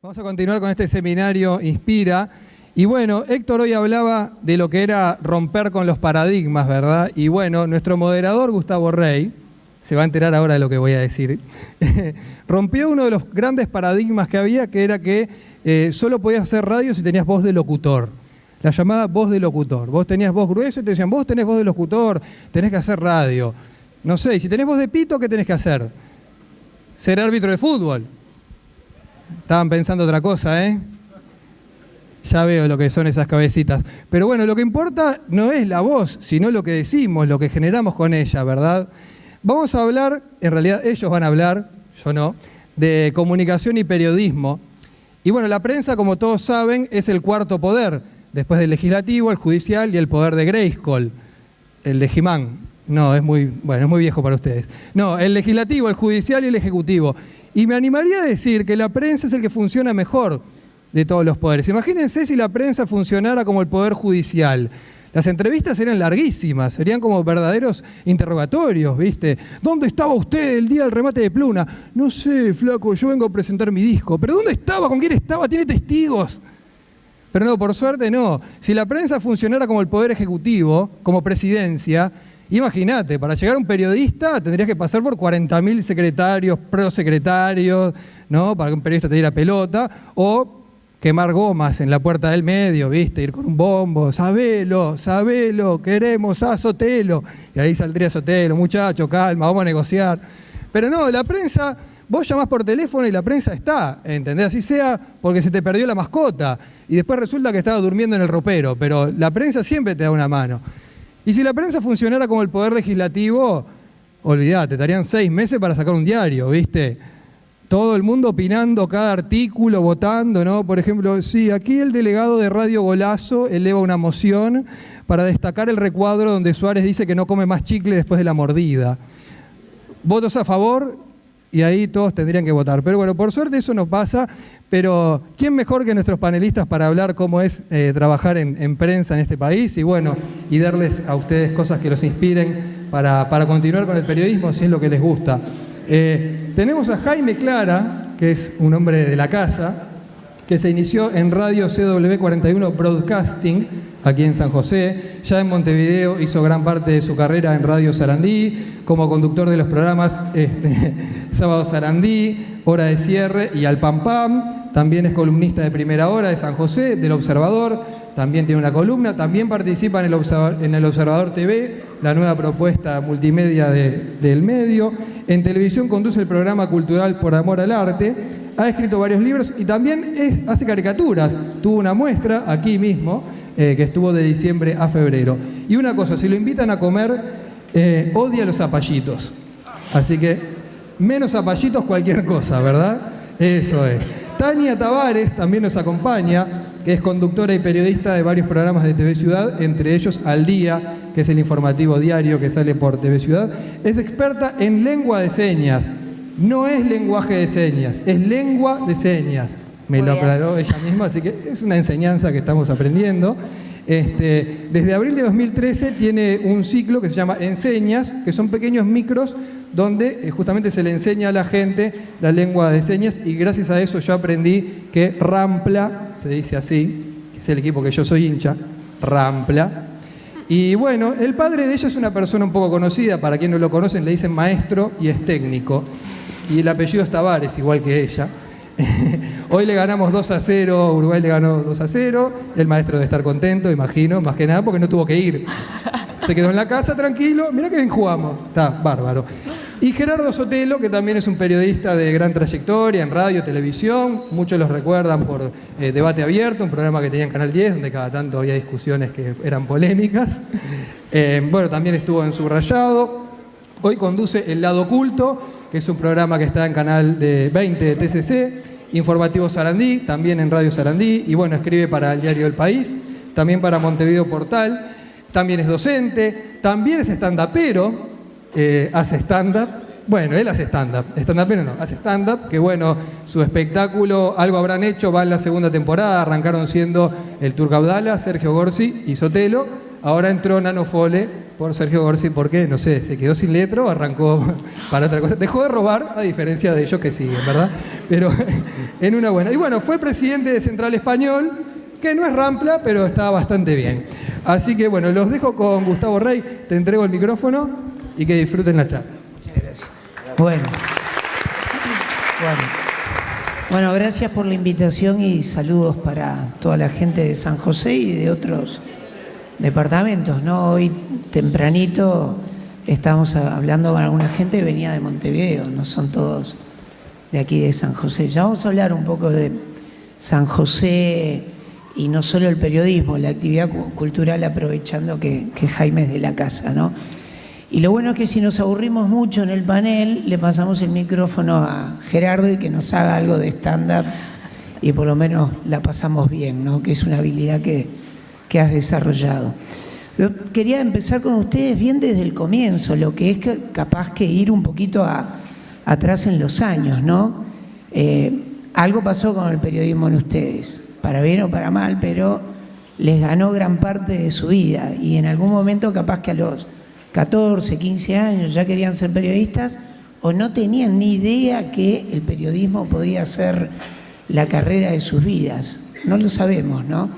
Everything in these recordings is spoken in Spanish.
Vamos a continuar con este seminario Inspira. Y bueno, Héctor hoy hablaba de lo que era romper con los paradigmas, ¿verdad? Y bueno, nuestro moderador Gustavo Rey, se va a enterar ahora de lo que voy a decir, rompió uno de los grandes paradigmas que había, que era que solo podías hacer radio si tenías voz de locutor. La llamada voz de locutor. Vos tenías voz gruesa y te decían, vos tenés voz de locutor, tenés que hacer radio. No sé, y si tenés voz de pito, ¿qué tenés que hacer? Ser árbitro de fútbol. Estaban pensando otra cosa, ¿eh? Ya veo lo que son esas cabecitas. Pero bueno, lo que importa no es la voz, sino lo que decimos, lo que generamos con ella, ¿verdad? Vamos a hablar, en realidad ellos van a hablar, yo no, de comunicación y periodismo. Y bueno, la prensa, como todos saben, es el cuarto poder, después del legislativo, el judicial y el poder de Grayskull, el de He-Man. No, es muy viejo para ustedes. No, el legislativo, el judicial y el ejecutivo. Y me animaría a decir que la prensa es el que funciona mejor de todos los poderes. Imagínense si la prensa funcionara como el poder judicial. Las entrevistas serían larguísimas, serían como verdaderos interrogatorios, ¿viste? ¿Dónde estaba usted el día del remate de Pluna? No sé, flaco, yo vengo a presentar mi disco. ¿Pero dónde estaba? ¿Con quién estaba? ¿Tiene testigos? Pero no, por suerte no. Si la prensa funcionara como el poder ejecutivo, como presidencia, imagínate, para llegar a un periodista tendrías que pasar por 40.000 secretarios, prosecretarios, ¿no? Para que un periodista te diera pelota, o quemar gomas en la puerta del medio, ¿viste? Ir con un bombo, sabelo, queremos a Sotelo. Y ahí saldría Sotelo, muchacho, calma, vamos a negociar. Pero no, la prensa, vos llamás por teléfono y la prensa está, ¿entendés? Así sea porque se te perdió la mascota y después resulta que estaba durmiendo en el ropero, pero la prensa siempre te da una mano. Y si la prensa funcionara como el poder legislativo, olvidate, te darían 6 meses para sacar un diario, ¿viste? Todo el mundo opinando cada artículo, votando, ¿no? Por ejemplo, sí, aquí el delegado de Radio Golazo eleva una moción para destacar el recuadro donde Suárez dice que no come más chicle después de la mordida. Votos a favor y ahí todos tendrían que votar. Pero bueno, por suerte eso no pasa, pero ¿quién mejor que nuestros panelistas para hablar cómo es trabajar en prensa en este país? Y bueno, y darles a ustedes cosas que los inspiren para continuar con el periodismo si es lo que les gusta. Tenemos a Jaime Clara, que es un hombre de la casa, que se inició en Radio CW41 Broadcasting, aquí en San José. Ya en Montevideo hizo gran parte de su carrera en Radio Sarandí, como conductor de los programas Sábado Sarandí, Hora de Cierre y Al Pam Pam. También es columnista de Primera Hora de San José, del Observador. También tiene una columna. También participa en el Observador TV, la nueva propuesta multimedia del medio. En televisión conduce el programa cultural Por Amor al Arte. Ha escrito varios libros y también hace caricaturas. Tuvo una muestra aquí mismo, que estuvo de diciembre a febrero. Y una cosa, si lo invitan a comer, odia los zapallitos. Así que menos zapallitos cualquier cosa, ¿verdad? Eso es. Tania Tavares también nos acompaña, que es conductora y periodista de varios programas de TV Ciudad, entre ellos Al Día, que es el informativo diario que sale por TV Ciudad. Es experta en lengua de señas. No es lenguaje de señas, es lengua de señas. Me lo aclaró ella misma, así que es una enseñanza que estamos aprendiendo. Desde abril de 2013 tiene un ciclo que se llama Enseñas, que son pequeños micros donde justamente se le enseña a la gente la lengua de señas, y gracias a eso yo aprendí que Rampla, se dice así, que es el equipo que yo soy hincha, Rampla. Y bueno, el padre de ella es una persona un poco conocida, para quienes no lo conocen le dicen maestro y es técnico, y el apellido es Tavares, igual que ella. Hoy le ganamos 2-0, Uruguay le ganó 2-0, el maestro debe estar contento, imagino, más que nada porque no tuvo que ir. Se quedó en la casa tranquilo, mirá que bien jugamos, está bárbaro. Y Gerardo Sotelo, que también es un periodista de gran trayectoria en radio, televisión, muchos los recuerdan por Debate Abierto, un programa que tenía en Canal 10, donde cada tanto había discusiones que eran polémicas. Bueno, también estuvo en Subrayado. Hoy conduce El Lado Oculto, que es un programa que está en Canal 20 de TCC, Informativo Sarandí, también en Radio Sarandí, y bueno, escribe para el Diario del País, también para Montevideo Portal, también es docente, también es stand-upero, hace stand-up, bueno, él hace stand-up, stand-upero no, hace stand-up, que bueno, su espectáculo, algo habrán hecho, va en la segunda temporada, arrancaron siendo el Turco Abdala, Sergio Gorsi y Sotelo, ahora entró Nano Fole por Sergio Gorsi. ¿Por qué? No sé, se quedó sin letra o arrancó para otra cosa. Dejó de robar, a diferencia de ellos que siguen, ¿verdad? Pero en una buena. Y bueno, fue presidente de Central Español, que no es Rampla, pero está bastante bien. Así que bueno, los dejo con Gustavo Rey. Te entrego el micrófono y que disfruten la charla. Muchas gracias. Bueno, gracias por la invitación y saludos para toda la gente de San José y de otros departamentos, ¿no? Hoy tempranito estábamos hablando con alguna gente que venía de Montevideo, no son todos de aquí de San José. Ya vamos a hablar un poco de San José y no solo el periodismo, la actividad cultural, aprovechando que Jaime es de la casa, ¿no? Y lo bueno es que si nos aburrimos mucho en el panel, le pasamos el micrófono a Gerardo y que nos haga algo de stand-up y por lo menos la pasamos bien, ¿no? Que es una habilidad que has desarrollado. Yo quería empezar con ustedes bien desde el comienzo, lo que es capaz que ir un poquito atrás en los años, ¿no? Algo pasó con el periodismo en ustedes, para bien o para mal, pero les ganó gran parte de su vida y en algún momento capaz que a los 14, 15 años ya querían ser periodistas o no tenían ni idea que el periodismo podía ser la carrera de sus vidas. No lo sabemos, ¿no?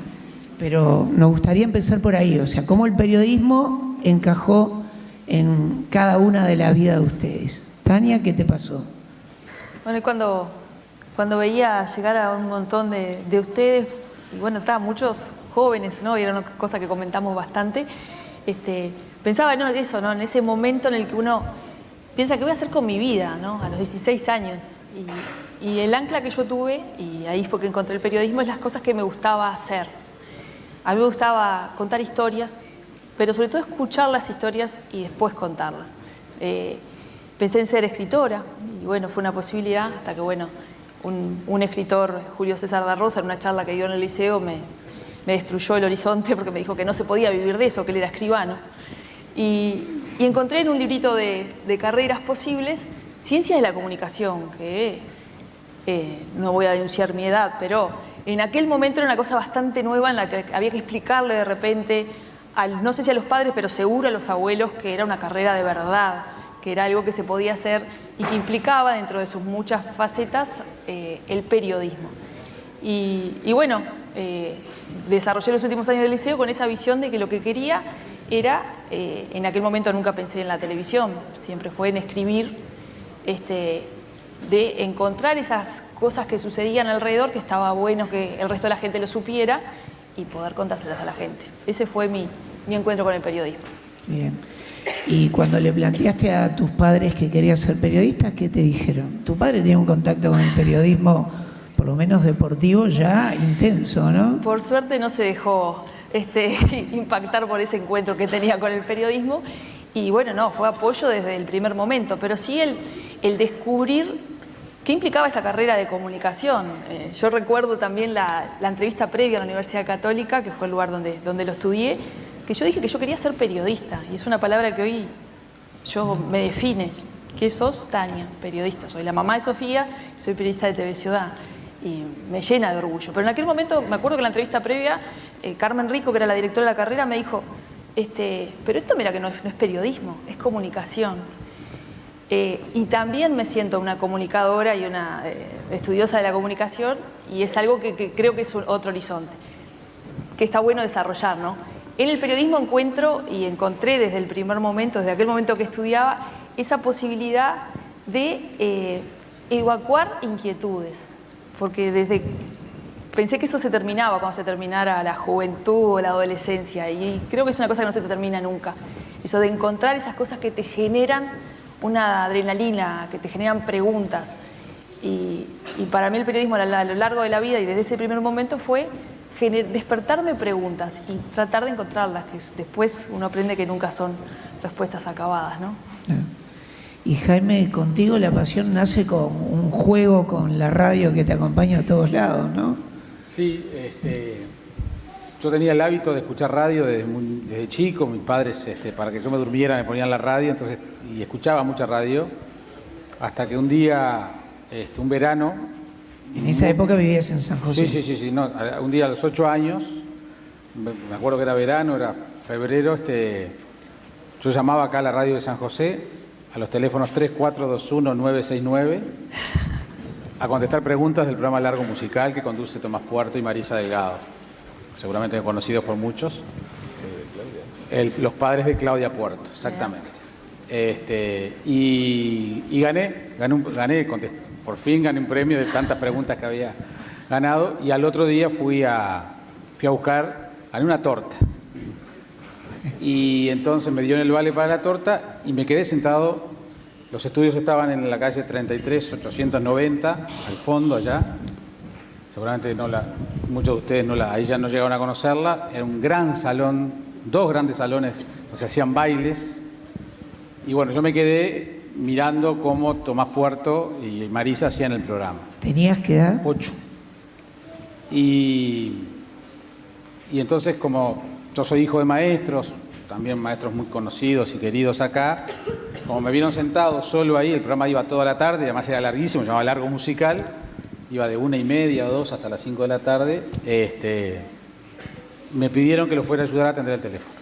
Pero nos gustaría empezar por ahí, o sea, cómo el periodismo encajó en cada una de las vidas de ustedes. Tania, ¿qué te pasó? Bueno, y cuando veía llegar a un montón de ustedes, y bueno, muchos jóvenes, ¿no? Y era una cosa que comentamos bastante, pensaba en eso, ¿no? En ese momento en el que uno piensa, ¿qué voy a hacer con mi vida, ¿no? A los 16 años. Y el ancla que yo tuve, y ahí fue que encontré el periodismo, es las cosas que me gustaba hacer. A mí me gustaba contar historias, pero sobre todo escuchar las historias y después contarlas. Pensé en ser escritora, y bueno, fue una posibilidad, hasta que bueno, un escritor, Julio César da Rosa, en una charla que dio en el liceo, me destruyó el horizonte porque me dijo que no se podía vivir de eso, que él era escribano. Y encontré en un librito de carreras posibles, Ciencias de la Comunicación, que no voy a denunciar mi edad, pero en aquel momento era una cosa bastante nueva en la que había que explicarle de repente, no sé si a los padres, pero seguro a los abuelos, que era una carrera de verdad, que era algo que se podía hacer y que implicaba dentro de sus muchas facetas el periodismo. Y bueno, desarrollé los últimos años del liceo con esa visión de que lo que quería era, en aquel momento nunca pensé en la televisión, siempre fue en escribir, de encontrar esas cosas que sucedían alrededor, que estaba bueno que el resto de la gente lo supiera y poder contárselas a la gente. Ese fue mi encuentro con el periodismo. Bien. Y cuando le planteaste a tus padres que querías ser periodista, ¿qué te dijeron? Tu padre tenía un contacto con el periodismo, por lo menos deportivo, ya intenso, ¿no? Por suerte no se dejó impactar por ese encuentro que tenía con el periodismo y bueno, no, fue apoyo desde el primer momento, pero sí el descubrir qué implicaba esa carrera de comunicación. Yo recuerdo también la entrevista previa a la Universidad Católica, que fue el lugar donde lo estudié, que yo dije que yo quería ser periodista, y es una palabra que hoy me define. ¿Qué sos? Tania, periodista. Soy la mamá de Sofía, soy periodista de TV Ciudad, y me llena de orgullo. Pero en aquel momento, me acuerdo que en la entrevista previa, Carmen Rico, que era la directora de la carrera, me dijo, pero esto mira que no es periodismo, es comunicación. Y también me siento una comunicadora y una estudiosa de la comunicación, y es algo que creo que es otro horizonte, que está bueno desarrollar, ¿no? En el periodismo encontré desde el primer momento, desde aquel momento que estudiaba, esa posibilidad de evacuar inquietudes, porque pensé que eso se terminaba cuando se terminara la juventud o la adolescencia, y creo que es una cosa que no se te termina nunca, eso de encontrar esas cosas que te generan una adrenalina, que te generan preguntas, y para mí el periodismo a lo largo de la vida y desde ese primer momento fue despertarme preguntas y tratar de encontrarlas, que después uno aprende que nunca son respuestas acabadas, ¿no? Y Jaime, contigo la pasión nace con un juego con la radio que te acompaña a todos lados, ¿no? Sí, yo tenía el hábito de escuchar radio desde chico. Mis padres, para que yo me durmiera, me ponían la radio, y escuchaba mucha radio, hasta que un día, un verano... En esa época vivías en San José. Sí. No, un día a los 8 años, me acuerdo que era verano, era febrero, yo llamaba acá a la radio de San José, a los teléfonos 3421-969, a contestar preguntas del programa Largo Musical que conduce Tomás Puerto y Marisa Delgado, seguramente conocidos por muchos. Los padres de Claudia Puerto, exactamente. Y gané, por fin gané un premio de tantas preguntas que había ganado, y al otro día fui a buscar, gané una torta. Y entonces me dio en el vale para la torta y me quedé sentado. Los estudios estaban en la calle 33, 890, al fondo allá. Seguramente muchos de ustedes ahí ya no llegaron a conocerla. Era un gran salón, 2 grandes salones, se hacían bailes. Y bueno, yo me quedé mirando cómo Tomás Puerto y Marisa hacían el programa. ¿Tenías qué edad? 8. Y entonces, como yo soy hijo de maestros, también maestros muy conocidos y queridos acá, como me vieron sentado solo ahí, el programa iba toda la tarde, además era larguísimo, se llamaba Largo Musical, iba de 1:30 o 2 hasta las 5 de la tarde, me pidieron que lo fuera a ayudar a atender el teléfono.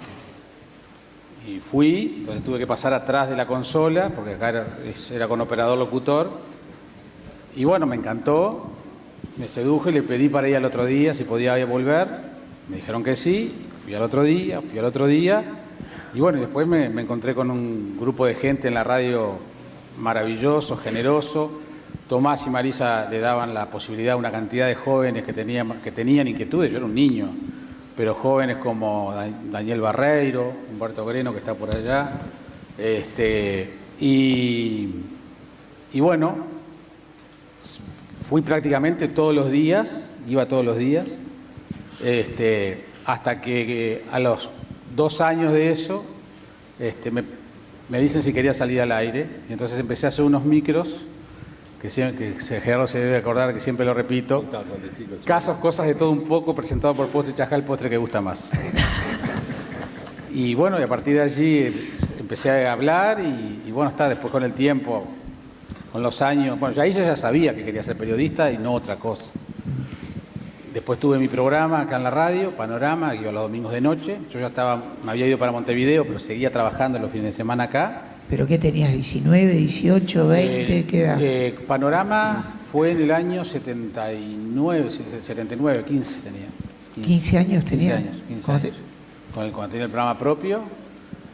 Y fui, entonces tuve que pasar atrás de la consola, porque acá era con operador locutor, y bueno, me encantó, me seduje, le pedí para ir al otro día si podía volver, me dijeron que sí. Fui al otro día, y bueno, después me encontré con un grupo de gente en la radio maravilloso, generoso. Tomás y Marisa le daban la posibilidad a una cantidad de jóvenes que tenían inquietudes. Yo era un niño, pero jóvenes como Daniel Barreiro, Humberto Greno, que está por allá. Y bueno, fui prácticamente todos los días, iba todos los días. Hasta que a los 2 años de eso me dicen si quería salir al aire, y entonces empecé a hacer unos micros que Gerardo se debe acordar, que siempre lo repito, cosas de todo un poco, presentado por Postre Chajá, el postre que gusta más. Y bueno, y a partir de allí empecé a hablar y bueno, después con el tiempo, con los años, bueno, ahí yo ya sabía que quería ser periodista y no otra cosa. Después tuve mi programa acá en la radio, Panorama, que iba los domingos de noche. Yo ya me había ido para Montevideo, pero seguía trabajando los fines de semana acá. ¿Pero qué tenías? ¿19, 18, 20? ¿Qué edad? Panorama fue en el año 79, 15 tenía. 15 años tenía. 15 años. Cuando tenía el programa propio,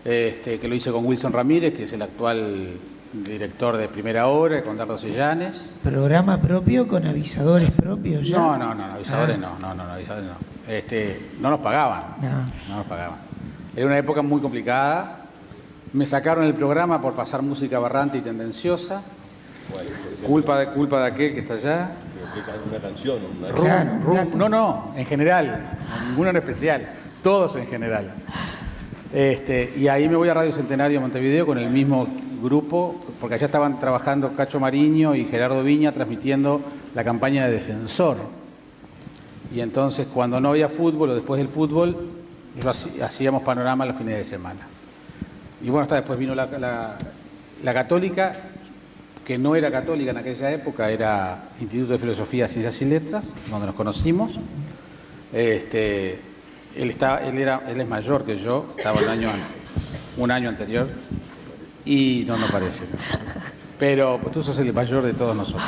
que lo hice con Wilson Ramírez, que es el actual director de Primera Hora, con Dardo Sellanes. ¿Programa propio con avisadores propios ya? No, avisadores no, avisadores no. No nos pagaban. No nos pagaban. Era una época muy complicada. Me sacaron el programa por pasar música aberrante y tendenciosa. Culpa de aquel que está allá. Una canción, No, en general, ninguno en especial, todos en general. Y ahí me voy a Radio Centenario de Montevideo con el mismo grupo, porque allá estaban trabajando Cacho Mariño y Gerardo Viña transmitiendo la campaña de Defensor. Y entonces, cuando no había fútbol o después del fútbol, hacíamos Panorama los fines de semana. Y bueno, después vino la Católica, que no era católica en aquella época, era Instituto de Filosofía, Ciencias y Letras, donde nos conocimos. Él es mayor que yo, estaba un año anterior, y no parece. ¿No? Pero pues, tú sos el mayor de todos nosotros.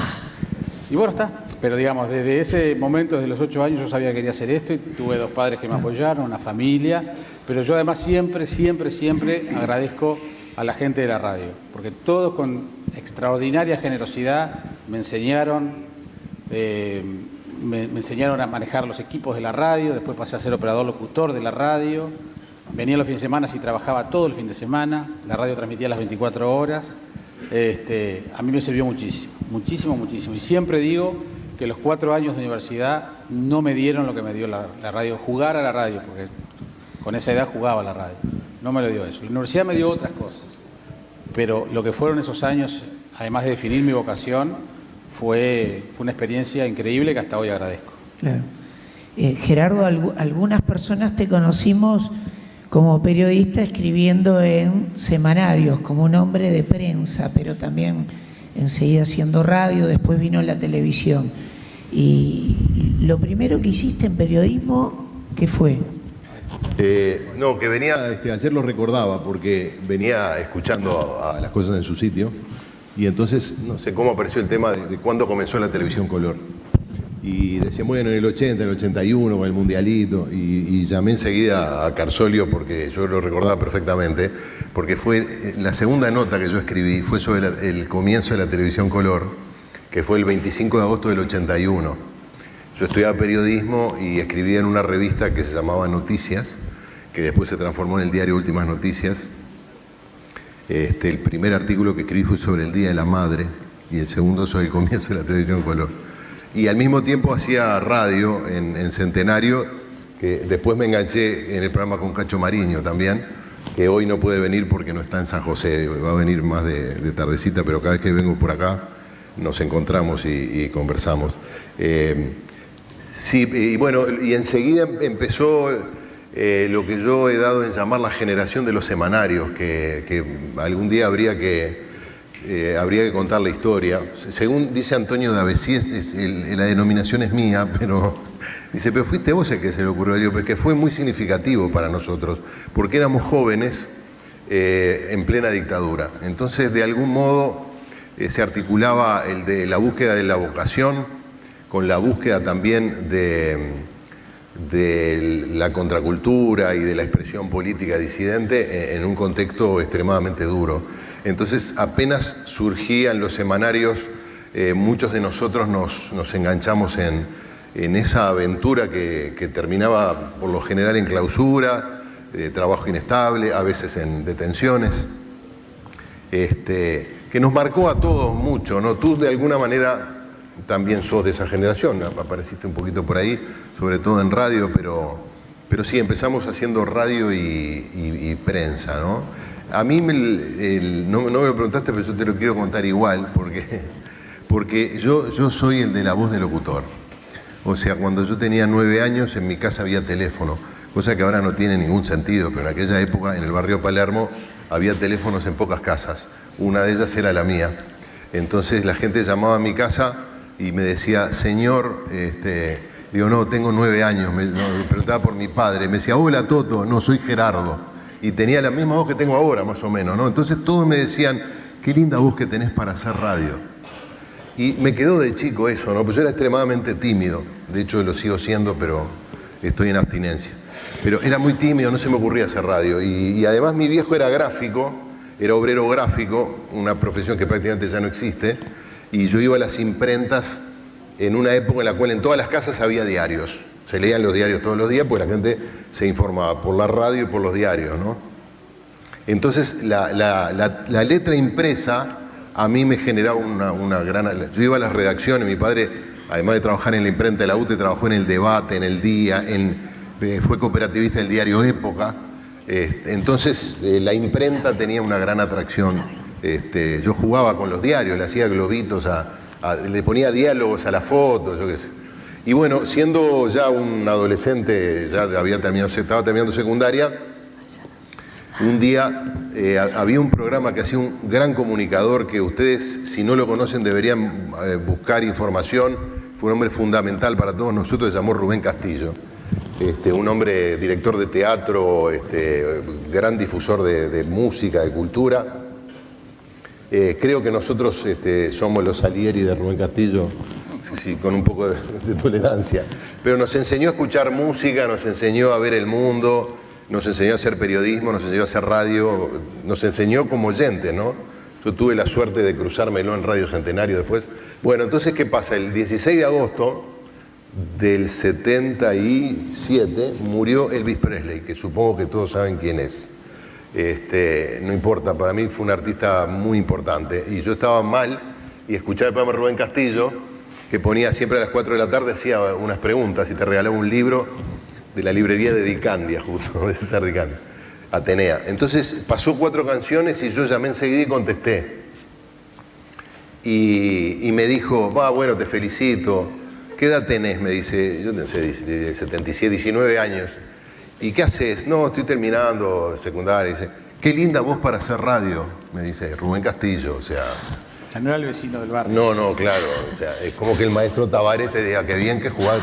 Y bueno, pero digamos, desde ese momento, desde los 8 años, yo sabía que quería hacer esto, y tuve 2 padres que me apoyaron, una familia, pero yo además siempre agradezco a la gente de la radio, porque todos con extraordinaria generosidad me enseñaron a manejar los equipos de la radio, después pasé a ser operador locutor de la radio, venía los fines de semana y trabajaba todo el fin de semana, la radio transmitía las 24 horas, a mí me sirvió muchísimo, y siempre digo que los 4 años de universidad no me dieron lo que me dio la radio, jugar a la radio, porque con esa edad jugaba a la radio, no me lo dio eso. La universidad me dio otras cosas, pero lo que fueron esos años, además de definir mi vocación, fue una experiencia increíble que hasta hoy agradezco. Claro. Gerardo, algunas personas te conocimos como periodista escribiendo en semanarios, como un hombre de prensa, pero también enseguida haciendo radio, después vino la televisión. Y lo primero que hiciste en periodismo, ¿qué fue? No, que venía, ayer lo recordaba porque venía escuchando a las cosas en su sitio y entonces no sé cómo apareció el tema de cuándo comenzó la televisión color. Y decía, bueno, en el 80, en el 81, con el Mundialito, y llamé enseguida a Carsolio porque yo lo recordaba perfectamente, porque fue la segunda nota que yo escribí, fue sobre el comienzo de la televisión color, que fue el 25 de agosto del 81. Yo estudiaba periodismo y escribía en una revista que se llamaba Noticias, que después se transformó en el diario Últimas Noticias. El primer artículo que escribí fue sobre el Día de la Madre y el segundo sobre el comienzo de la televisión color. Y al mismo tiempo hacía radio en Centenario, que después me enganché en el programa con Cacho Mariño también, que hoy no puede venir porque no está en San José, va a venir más de tardecita, pero cada vez que vengo por acá nos encontramos y conversamos. Sí, y bueno, y enseguida empezó lo que yo he dado en llamar la generación de los semanarios, que algún día habría que contar la historia. Según dice Antonio Davesí, la denominación es mía, pero dice, pero fuiste vos el que se le ocurrió. Digo, pues que fue muy significativo para nosotros, porque éramos jóvenes en plena dictadura. Entonces, de algún modo, se articulaba el de la búsqueda de la vocación con la búsqueda también de la contracultura y de la expresión política disidente en un contexto extremadamente duro. Entonces, apenas surgían los semanarios, muchos de nosotros nos enganchamos en esa aventura que terminaba por lo general en clausura, trabajo inestable, a veces en detenciones, que nos marcó a todos mucho, ¿no? Tú de alguna manera también sos de esa generación, apareciste un poquito por ahí, sobre todo en radio, pero sí, empezamos haciendo radio y prensa, ¿no? A mí no me lo preguntaste, pero yo te lo quiero contar igual, porque yo soy el de la voz del locutor. O sea, cuando yo tenía 9 años, en mi casa había teléfono, cosa que ahora no tiene ningún sentido, pero en aquella época, en el barrio Palermo, había teléfonos en pocas casas. Una de ellas era la mía. Entonces la gente llamaba a mi casa y me decía, señor, digo, no, tengo 9 años, me preguntaba por mi padre, me decía, hola Toto, no, soy Gerardo. Y tenía la misma voz que tengo ahora, más o menos, ¿no? Entonces todos me decían, qué linda voz que tenés para hacer radio. Y me quedó de chico eso, ¿no? Pues yo era extremadamente tímido, de hecho lo sigo siendo, pero estoy en abstinencia. Pero era muy tímido, no se me ocurría hacer radio. Y además mi viejo era gráfico, era obrero gráfico, una profesión que prácticamente ya no existe, y yo iba a las imprentas en una época en la cual en todas las casas había diarios. Se leían los diarios todos los días, pues la gente se informaba por la radio y por los diarios, ¿no? Entonces la letra impresa a mí me generaba una gran... Yo iba a las redacciones, mi padre, además de trabajar en la imprenta de la UTE, trabajó en El Debate, en El Día, fue cooperativista del diario Época. Entonces la imprenta tenía una gran atracción. Yo jugaba con los diarios, le hacía globitos, le ponía diálogos a las fotos, yo qué sé. Y bueno, siendo ya un adolescente, ya estaba terminando secundaria, un día había un programa que hacía un gran comunicador que ustedes, si no lo conocen, deberían buscar información. Fue un hombre fundamental para todos nosotros, se llamó Rubén Castillo. Un hombre director de teatro, gran difusor de música, de cultura. Creo que nosotros somos los Salieri de Rubén Castillo, sí, con un poco de tolerancia. Pero nos enseñó a escuchar música, nos enseñó a ver el mundo, nos enseñó a hacer periodismo, nos enseñó a hacer radio, nos enseñó como oyente, ¿no? Yo tuve la suerte de cruzármelo en Radio Centenario después. Bueno, entonces, ¿qué pasa? El 16 de agosto del 77 murió Elvis Presley, que supongo que todos saben quién es. No importa, para mí fue un artista muy importante. Y yo estaba mal y escuchaba el programa de Rubén Castillo, que ponía siempre a las 4 de la tarde, hacía unas preguntas y te regalaba un libro de la librería de Dicandia, justo, de César Dicandia, Atenea. Entonces pasó 4 canciones y yo llamé enseguida y contesté. Y me dijo, bueno, te felicito. ¿Qué edad tenés? Me dice, yo no sé, 77, 19 años. ¿Y qué haces? No, estoy terminando secundaria. Dice, qué linda voz para hacer radio, me dice Rubén Castillo, o sea... Ya no era el vecino del barrio. No, claro, o sea, es como que el maestro Tabaré te diga, qué bien que jugás,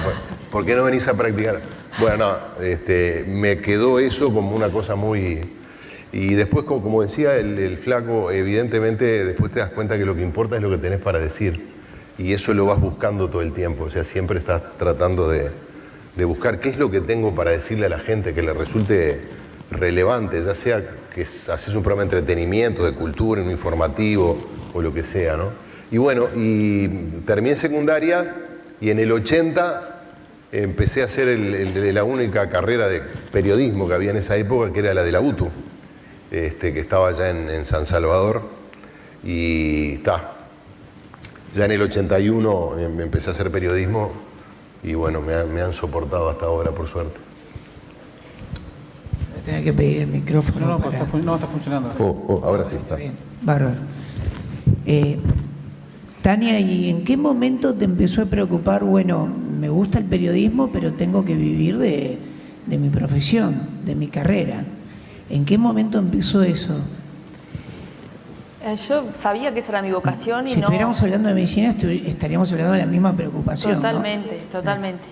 ¿por qué no venís a practicar? Bueno, me quedó eso como una cosa muy... Y después, como decía el flaco, evidentemente después te das cuenta que lo que importa es lo que tenés para decir. Y eso lo vas buscando todo el tiempo. O sea, siempre estás tratando de buscar qué es lo que tengo para decirle a la gente que le resulte relevante, ya sea que haces un programa de entretenimiento, de cultura, un informativo o lo que sea, ¿no? Y bueno, y terminé secundaria y en el 80 empecé a hacer la única carrera de periodismo que había en esa época, que era la de la UTU, que estaba ya en San Salvador. Y ya en el 81 empecé a hacer periodismo y bueno, me han soportado hasta ahora, por suerte. Voy a tener que pedir el micrófono. No, está funcionando. Ahora sí. Está bien, bárbaro. Tania, ¿y en qué momento te empezó a preocupar, bueno, me gusta el periodismo, pero tengo que vivir de mi profesión, de mi carrera? ¿En qué momento empezó eso? Yo sabía que esa era mi vocación y si no... estuviéramos hablando de medicina, estaríamos hablando de la misma preocupación. Totalmente, ¿no? Totalmente.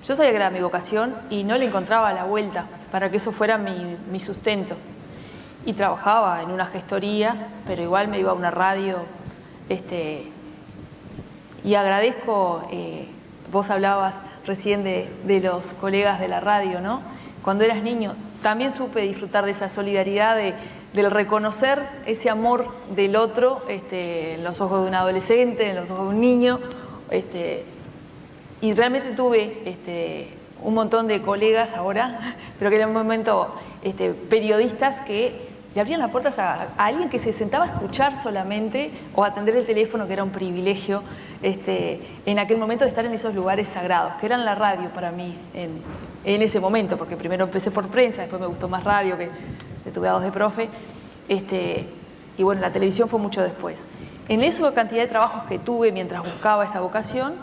Yo sabía que era mi vocación y no le encontraba la vuelta para que eso fuera mi sustento. Y trabajaba en una gestoría, pero igual me iba a una radio. Y agradezco, vos hablabas recién de los colegas de la radio, ¿no? Cuando eras niño, también supe disfrutar de esa solidaridad, del reconocer ese amor del otro en los ojos de un adolescente, en los ojos de un niño. Y realmente tuve un montón de colegas ahora, pero que en un momento periodistas que le abrían las puertas a alguien que se sentaba a escuchar solamente o a atender el teléfono, que era un privilegio en aquel momento de estar en esos lugares sagrados, que eran la radio para mí en ese momento, porque primero empecé por prensa, después me gustó más radio, que tuve a 2 de profe, y bueno, la televisión fue mucho después. En esa cantidad de trabajos que tuve mientras buscaba esa vocación,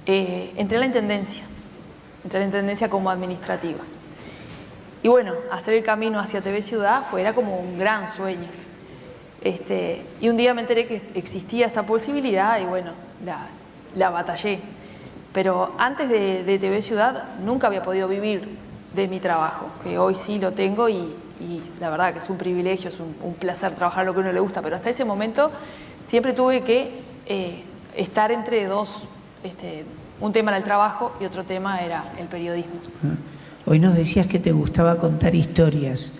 entré a la intendencia como administrativa. Y bueno, hacer el camino hacia TV Ciudad era como un gran sueño. Y un día me enteré que existía esa posibilidad y bueno, la batallé. Pero antes de TV Ciudad nunca había podido vivir de mi trabajo, que hoy sí lo tengo y la verdad que es un privilegio, es un placer trabajar lo que a uno le gusta, pero hasta ese momento siempre tuve que estar entre dos, un tema era el trabajo y otro tema era el periodismo. Hoy nos decías que te gustaba contar historias.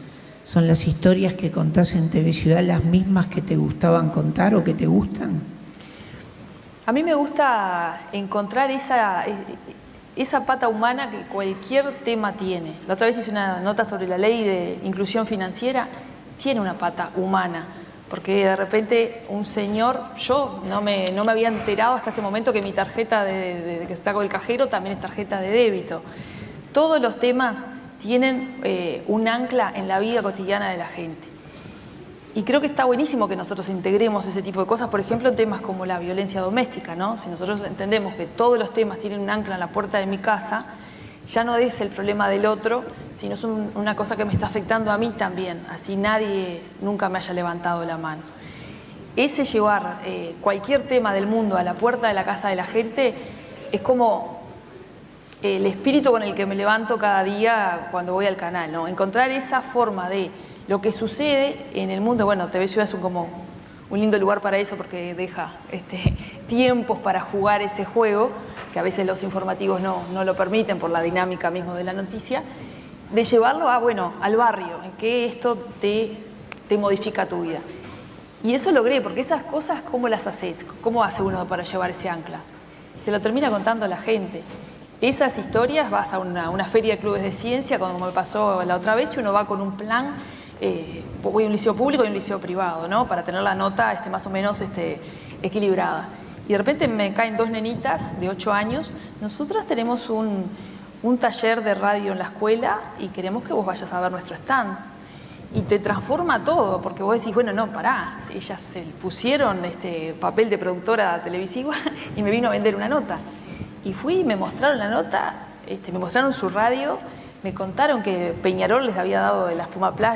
¿Son las historias que contás en TV Ciudad las mismas que te gustaban contar o que te gustan? A mí me gusta encontrar esa pata humana que cualquier tema tiene. La otra vez hice una nota sobre la ley de inclusión financiera, tiene una pata humana, porque de repente un señor, yo no me había enterado hasta ese momento que mi tarjeta de que saco del cajero también es tarjeta de débito. Todos los temas tienen un ancla en la vida cotidiana de la gente. Y creo que está buenísimo que nosotros integremos ese tipo de cosas, por ejemplo, en temas como la violencia doméstica, ¿no? Si nosotros entendemos que todos los temas tienen un ancla en la puerta de mi casa, ya no es el problema del otro, sino es una cosa que me está afectando a mí también, así nadie nunca me haya levantado la mano. Ese llevar cualquier tema del mundo a la puerta de la casa de la gente es como el espíritu con el que me levanto cada día cuando voy al canal, ¿no? Encontrar esa forma de lo que sucede en el mundo. Bueno, TV Ciudad es como un lindo lugar para eso porque deja tiempos para jugar ese juego, que a veces los informativos no lo permiten por la dinámica mismo de la noticia, de llevarlo al barrio, en que esto te modifica tu vida. Y eso logré, porque esas cosas, ¿cómo las haces? ¿Cómo hace uno para llevar ese ancla? Te lo termina contando la gente. Esas historias, vas a una feria de clubes de ciencia, como me pasó la otra vez, y uno va con un plan, voy a un liceo público y un liceo privado, ¿no? Para tener la nota más o menos equilibrada. Y de repente me caen 2 nenitas de 8 años, nosotras tenemos un taller de radio en la escuela y queremos que vos vayas a ver nuestro stand. Y te transforma todo, porque vos decís, bueno, no, pará, si ellas se pusieron papel de productora televisiva y me vino a vender una nota. Y fui y me mostraron la nota, me mostraron su radio, me contaron que Peñarol les había dado el Espuma Plus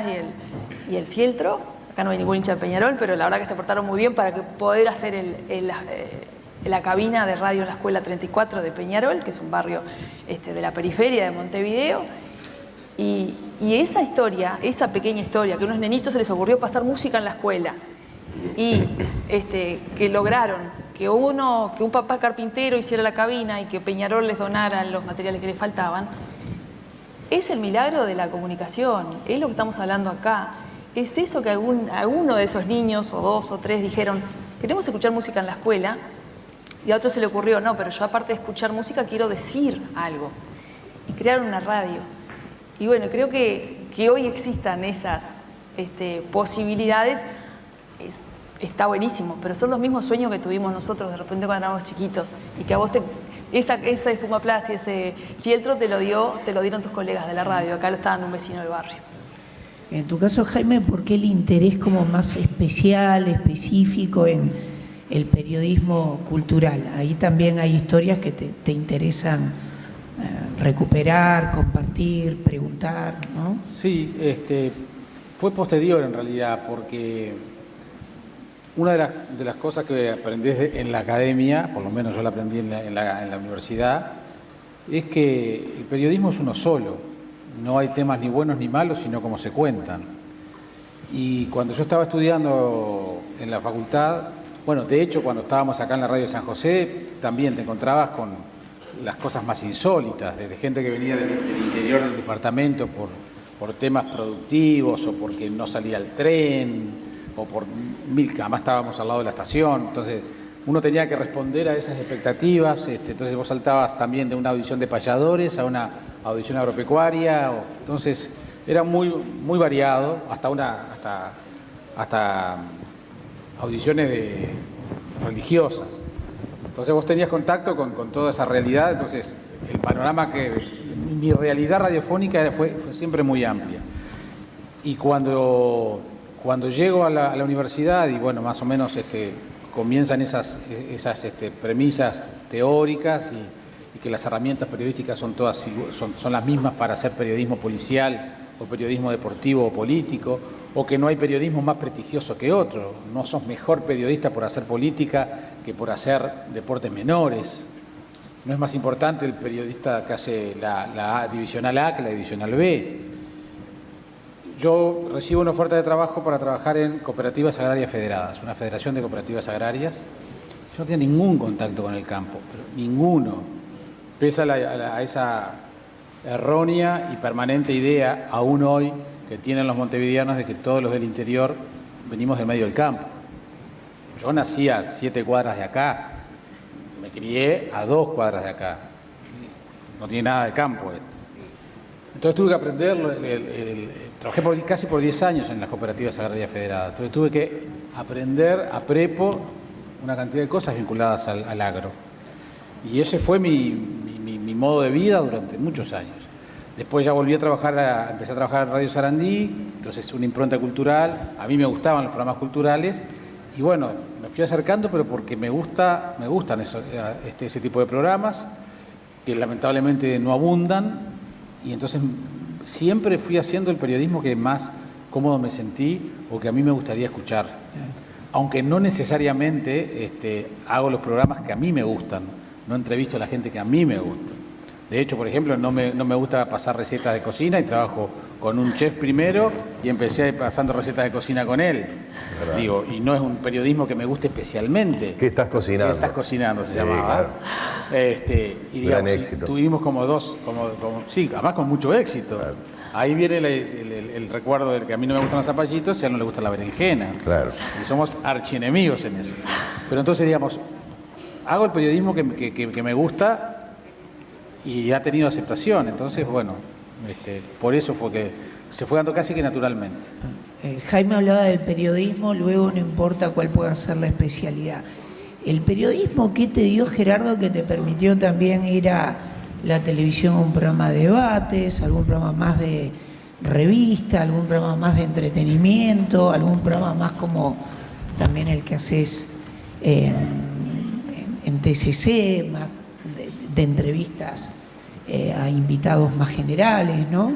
y el fieltro. Acá no hay ningún hincha de Peñarol, pero la verdad que se portaron muy bien para poder hacer la cabina de radio en la Escuela 34 de Peñarol, que es un barrio de la periferia de Montevideo. Y esa historia, esa pequeña historia, que a unos nenitos se les ocurrió pasar música en la escuela y que lograron que un papá carpintero hiciera la cabina y que Peñarol les donara los materiales que les faltaban, es el milagro de la comunicación, es lo que estamos hablando acá. Es eso que alguno de esos niños, o 2 o 3, dijeron, queremos escuchar música en la escuela, y a otro se le ocurrió, no, pero yo aparte de escuchar música quiero decir algo. Y crearon una radio. Y bueno, creo que hoy existan esas posibilidades, está buenísimo, pero son los mismos sueños que tuvimos nosotros de repente cuando éramos chiquitos, y que a vos esa espuma plus y ese fieltro te lo dieron tus colegas de la radio, acá lo está dando un vecino del barrio. En tu caso, Jaime, ¿por qué el interés como más especial, específico en el periodismo cultural? Ahí también hay historias que te interesan recuperar, compartir, preguntar, ¿no? Sí, fue posterior en realidad, porque una de las cosas que aprendí en la academia, por lo menos yo la aprendí en la universidad, es que el periodismo es uno solo. No hay temas ni buenos ni malos, sino como se cuentan. Y cuando yo estaba estudiando en la facultad, bueno, de hecho, cuando estábamos acá en la radio de San José, también te encontrabas con las cosas más insólitas, desde gente que venía del interior del departamento por temas productivos, o porque no salía el tren, o por además estábamos al lado de la estación, entonces uno tenía que responder a esas expectativas, entonces vos saltabas también de una audición de payadores a una audición agropecuaria, entonces era muy, muy variado, hasta audiciones religiosas. Entonces vos tenías contacto con toda esa realidad, entonces el panorama mi realidad radiofónica fue siempre muy amplia. Y cuando llego a la universidad y bueno, más o menos comienzan esas premisas teóricas y que las herramientas periodísticas son todas son las mismas para hacer periodismo policial o periodismo deportivo o político, o que no hay periodismo más prestigioso que otro. No sos mejor periodista por hacer política que por hacer deportes menores. No es más importante el periodista que hace la divisional A que la divisional B. Yo recibo una oferta de trabajo para trabajar en Cooperativas Agrarias Federadas, una federación de cooperativas agrarias. Yo no tenía ningún contacto con el campo, pero ninguno. Pese a esa errónea y permanente idea, aún hoy, que tienen los montevideanos de que todos los del interior venimos del medio del campo. Yo nací a 7 cuadras de acá, me crié a 2 cuadras de acá. No tiene nada de campo esto. Entonces tuve que aprender, trabajé casi por 10 años en las cooperativas agrarias federadas, entonces tuve que aprender a prepo una cantidad de cosas vinculadas al agro. Y ese fue mi modo de vida durante muchos años. Después ya volví a trabajar, empecé a trabajar en Radio Sarandí, entonces una impronta cultural, a mí me gustaban los programas culturales, y bueno, me fui acercando, pero porque me gustan ese tipo de programas, que lamentablemente no abundan, y entonces siempre fui haciendo el periodismo que más cómodo me sentí o que a mí me gustaría escuchar. Aunque no necesariamente hago los programas que a mí me gustan, no entrevisto a la gente que a mí me gusta. De hecho, por ejemplo, no me gusta pasar recetas de cocina y trabajo con un chef primero y empecé pasando recetas de cocina con él. Digo, y no es un periodismo que me guste especialmente. ¿Qué estás cocinando? ¿Qué estás cocinando? Se llamaba. Claro. Y digamos, éxito. Tuvimos sí, además con mucho éxito. Claro. Ahí viene el recuerdo de que a mí no me gustan los zapallitos y a él no le gusta la berenjena. Claro. Y somos archienemigos en eso. Pero entonces, digamos, hago el periodismo que me gusta y ha tenido aceptación. Entonces, bueno, por eso fue que se fue dando casi que naturalmente. Jaime hablaba del periodismo, luego no importa cuál pueda ser la especialidad. ¿El periodismo qué te dio, Gerardo, que te permitió también ir a la televisión a un programa de debates, algún programa más de revista, algún programa más de entretenimiento, algún programa más como también el que haces en TCC, más de entrevistas a invitados más generales, ¿no?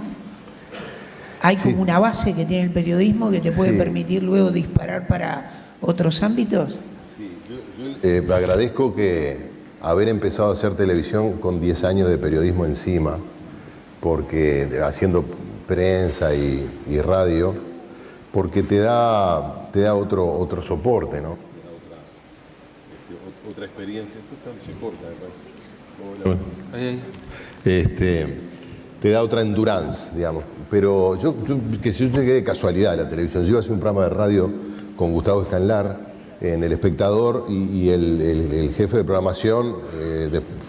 Hay como una base que tiene el periodismo que te puede permitir luego disparar para otros ámbitos. Sí. Agradezco que haber empezado a hacer televisión con 10 años de periodismo encima, porque haciendo prensa y radio, porque te da otro soporte, ¿no? Otra experiencia. Esto se corta, me parece. Te da otra endurance, digamos. Pero yo llegué de casualidad a la televisión. Yo iba a hacer un programa de radio con Gustavo Escanlar en El Espectador y el jefe de programación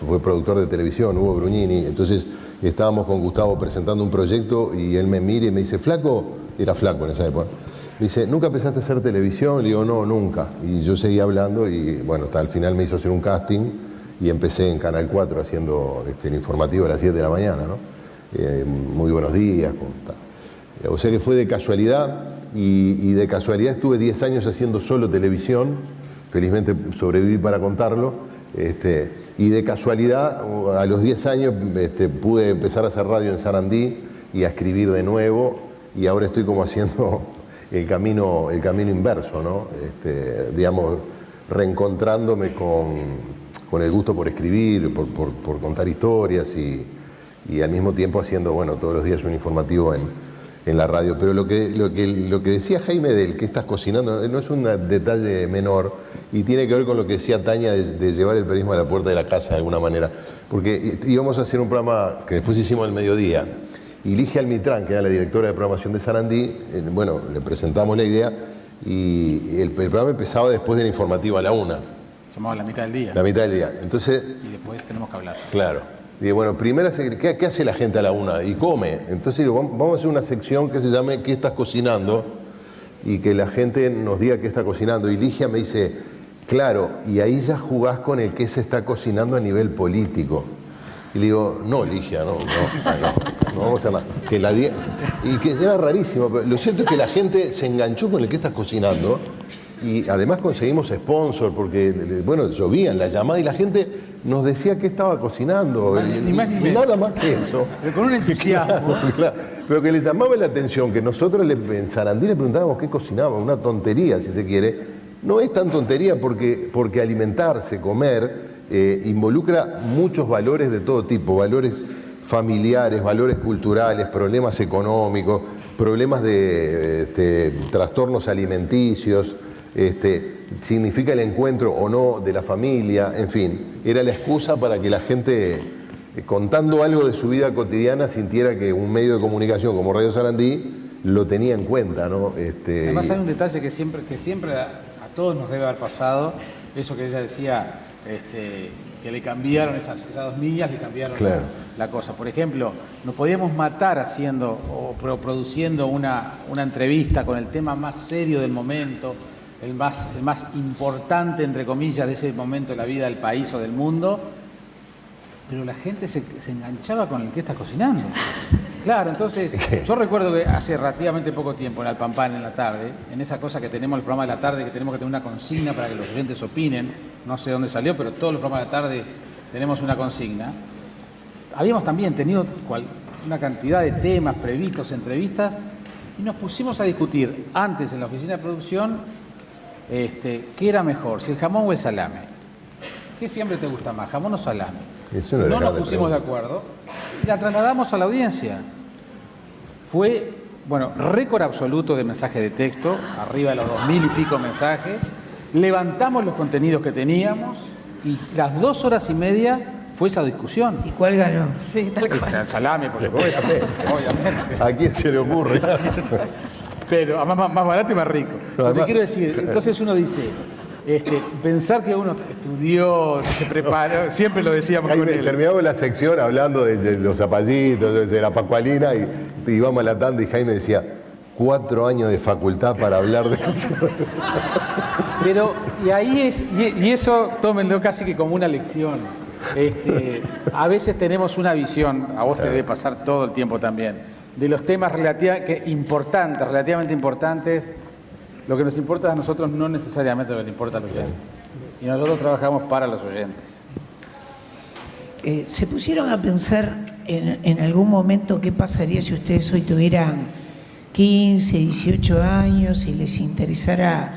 fue productor de televisión, Hugo Brugnini. Entonces estábamos con Gustavo presentando un proyecto y él me mira y me dice, flaco, era flaco en esa época. Me dice, ¿nunca pensaste hacer televisión? Le digo, no, nunca. Y yo seguía hablando y bueno, hasta al final me hizo hacer un casting y empecé en Canal 4 haciendo el informativo a las 7 de la mañana, ¿no? Muy buenos días. O sea que fue de casualidad y de casualidad estuve 10 años haciendo solo televisión, felizmente sobreviví para contarlo, y de casualidad a los 10 años pude empezar a hacer radio en Sarandí y a escribir de nuevo y ahora estoy como haciendo el camino inverso, ¿no? Digamos, reencontrándome con el gusto por escribir, por contar historias y al mismo tiempo haciendo, bueno, todos los días un informativo en la radio. Pero lo que decía Jaime del que estás cocinando no es un detalle menor y tiene que ver con lo que decía Tania de llevar el periodismo a la puerta de la casa de alguna manera. Porque íbamos a hacer un programa que después hicimos al mediodía y Ligia Almitrán, que era la directora de programación de Sarandí, bueno, le presentamos la idea y el programa empezaba después del informativo a la 1. Se llamaba La Mitad del Día. La Mitad del Día. Entonces, y después tenemos que hablar. Claro. Y bueno, primero, ¿qué hace la gente a la 1? Y come. Entonces digo, vamos a hacer una sección que se llame ¿Qué estás cocinando? Y que la gente nos diga qué está cocinando. Y Ligia me dice, claro, y ahí ya jugás con el qué se está cocinando a nivel político. Y le digo, no, Ligia, no vamos a hacer nada. Y que era rarísimo, pero lo cierto es que la gente se enganchó con el qué estás cocinando. Y además conseguimos sponsor porque, bueno, llovían la llamada y la gente nos decía que estaba cocinando. Ni más ni menos. Nada más que eso. Pero con un entusiasmo. Claro, pero que le llamaba la atención que nosotros en Sarandí le preguntábamos qué cocinaba, una tontería si se quiere. No es tan tontería porque alimentarse, comer, involucra muchos valores de todo tipo, valores familiares, valores culturales, problemas económicos, problemas de trastornos alimenticios. Significa el encuentro o no de la familia, en fin, era la excusa para que la gente, contando algo de su vida cotidiana, sintiera que un medio de comunicación como Radio Sarandí lo tenía en cuenta, ¿no? Además hay un detalle que siempre a todos nos debe haber pasado, eso que ella decía, que le cambiaron esas 2 niñas, le cambiaron claro. la cosa. Por ejemplo, nos podíamos matar haciendo o produciendo una entrevista con el tema más serio del momento, el más importante, entre comillas, de ese momento en la vida del país o del mundo, pero la gente se enganchaba con el que está cocinando. Claro, entonces, yo recuerdo que hace relativamente poco tiempo en Alpampán, en la tarde, en esa cosa que tenemos, el programa de la tarde, que tenemos que tener una consigna para que los oyentes opinen, no sé dónde salió, pero todos los programas de la tarde tenemos una consigna. Habíamos también tenido una cantidad de temas previstos, entrevistas, y nos pusimos a discutir antes en la oficina de producción qué era mejor, si el jamón o el salame. ¿Qué fiambre te gusta más, jamón o salame? Eso no nos pusimos de acuerdo y la trasladamos a la audiencia. Fue, bueno, récord absoluto de mensajes de texto, arriba de los 2000 y pico mensajes. Levantamos los contenidos que teníamos y las 2 horas y media fue esa discusión. ¿Y cuál ganó? Sí, tal cual. El salame, por supuesto. Obviamente. ¿A quién se le ocurre? Pero más barato y más rico. No, Te quiero decir, entonces uno dice, pensar que uno estudió, se preparó, siempre lo decíamos con él. Terminamos la sección hablando de los zapallitos, de la Pascualina, y íbamos a la tanda y Jaime decía, 4 años de facultad para hablar de eso. Pero, y ahí es, y eso tómenlo casi que como una lección. A veces tenemos una visión, a vos te debe pasar todo el tiempo también, de los temas relativamente importantes. Lo que nos importa a nosotros no necesariamente lo que le importa a los oyentes. Y nosotros trabajamos para los oyentes. ¿Se pusieron a pensar en algún momento qué pasaría si ustedes hoy tuvieran 15, 18 años y les interesara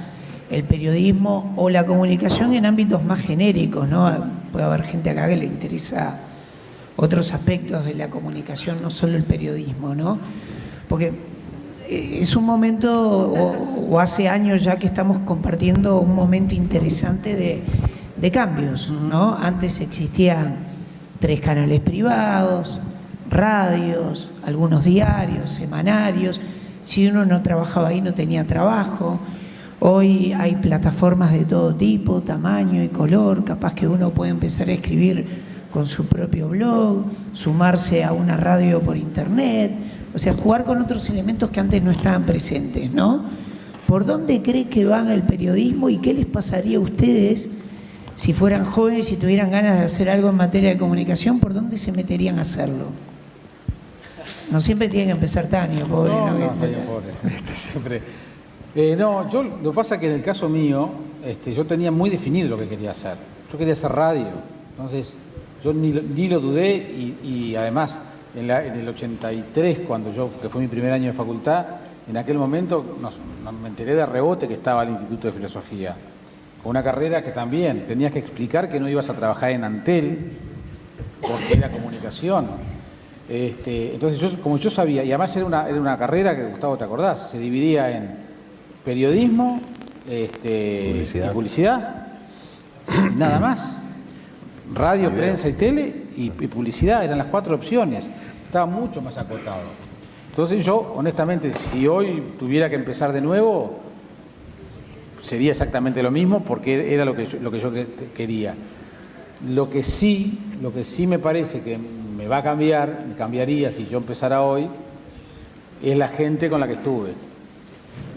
el periodismo o la comunicación en ámbitos más genéricos, ¿no? Puede haber gente acá que le interesa otros aspectos de la comunicación, no solo el periodismo, ¿no? Porque es un momento, o hace años ya que estamos compartiendo un momento interesante de cambios, ¿no? Antes existían 3 canales privados, radios, algunos diarios, semanarios. Si uno no trabajaba ahí no tenía trabajo. Hoy hay plataformas de todo tipo, tamaño y color, capaz que uno puede empezar a escribir con su propio blog, sumarse a una radio por internet, o sea, jugar con otros elementos que antes no estaban presentes, ¿no? ¿Por dónde cree que va el periodismo y qué les pasaría a ustedes si fueran jóvenes y tuvieran ganas de hacer algo en materia de comunicación? ¿Por dónde se meterían a hacerlo? No siempre tiene que empezar Tania, pobre. No, Tania, pobre. Siempre. No, yo lo que pasa es que en el caso mío, yo tenía muy definido lo que quería hacer. Yo quería hacer radio. Entonces, yo ni lo dudé y además, en el 83, que fue mi primer año de facultad, en aquel momento me enteré de rebote que estaba el Instituto de Filosofía. Con una carrera que también tenías que explicar que no ibas a trabajar en Antel, porque era comunicación. Entonces, como yo sabía, y además era una carrera que, Gustavo, ¿te acordás? Se dividía en periodismo, publicidad. Y publicidad, y nada más. Radio, prensa y tele y publicidad, eran las 4 opciones. Estaba mucho más acotado. Entonces yo, honestamente, si hoy tuviera que empezar de nuevo, sería exactamente lo mismo porque era lo que yo quería. Lo que sí me parece que me cambiaría si yo empezara hoy, es la gente con la que estuve.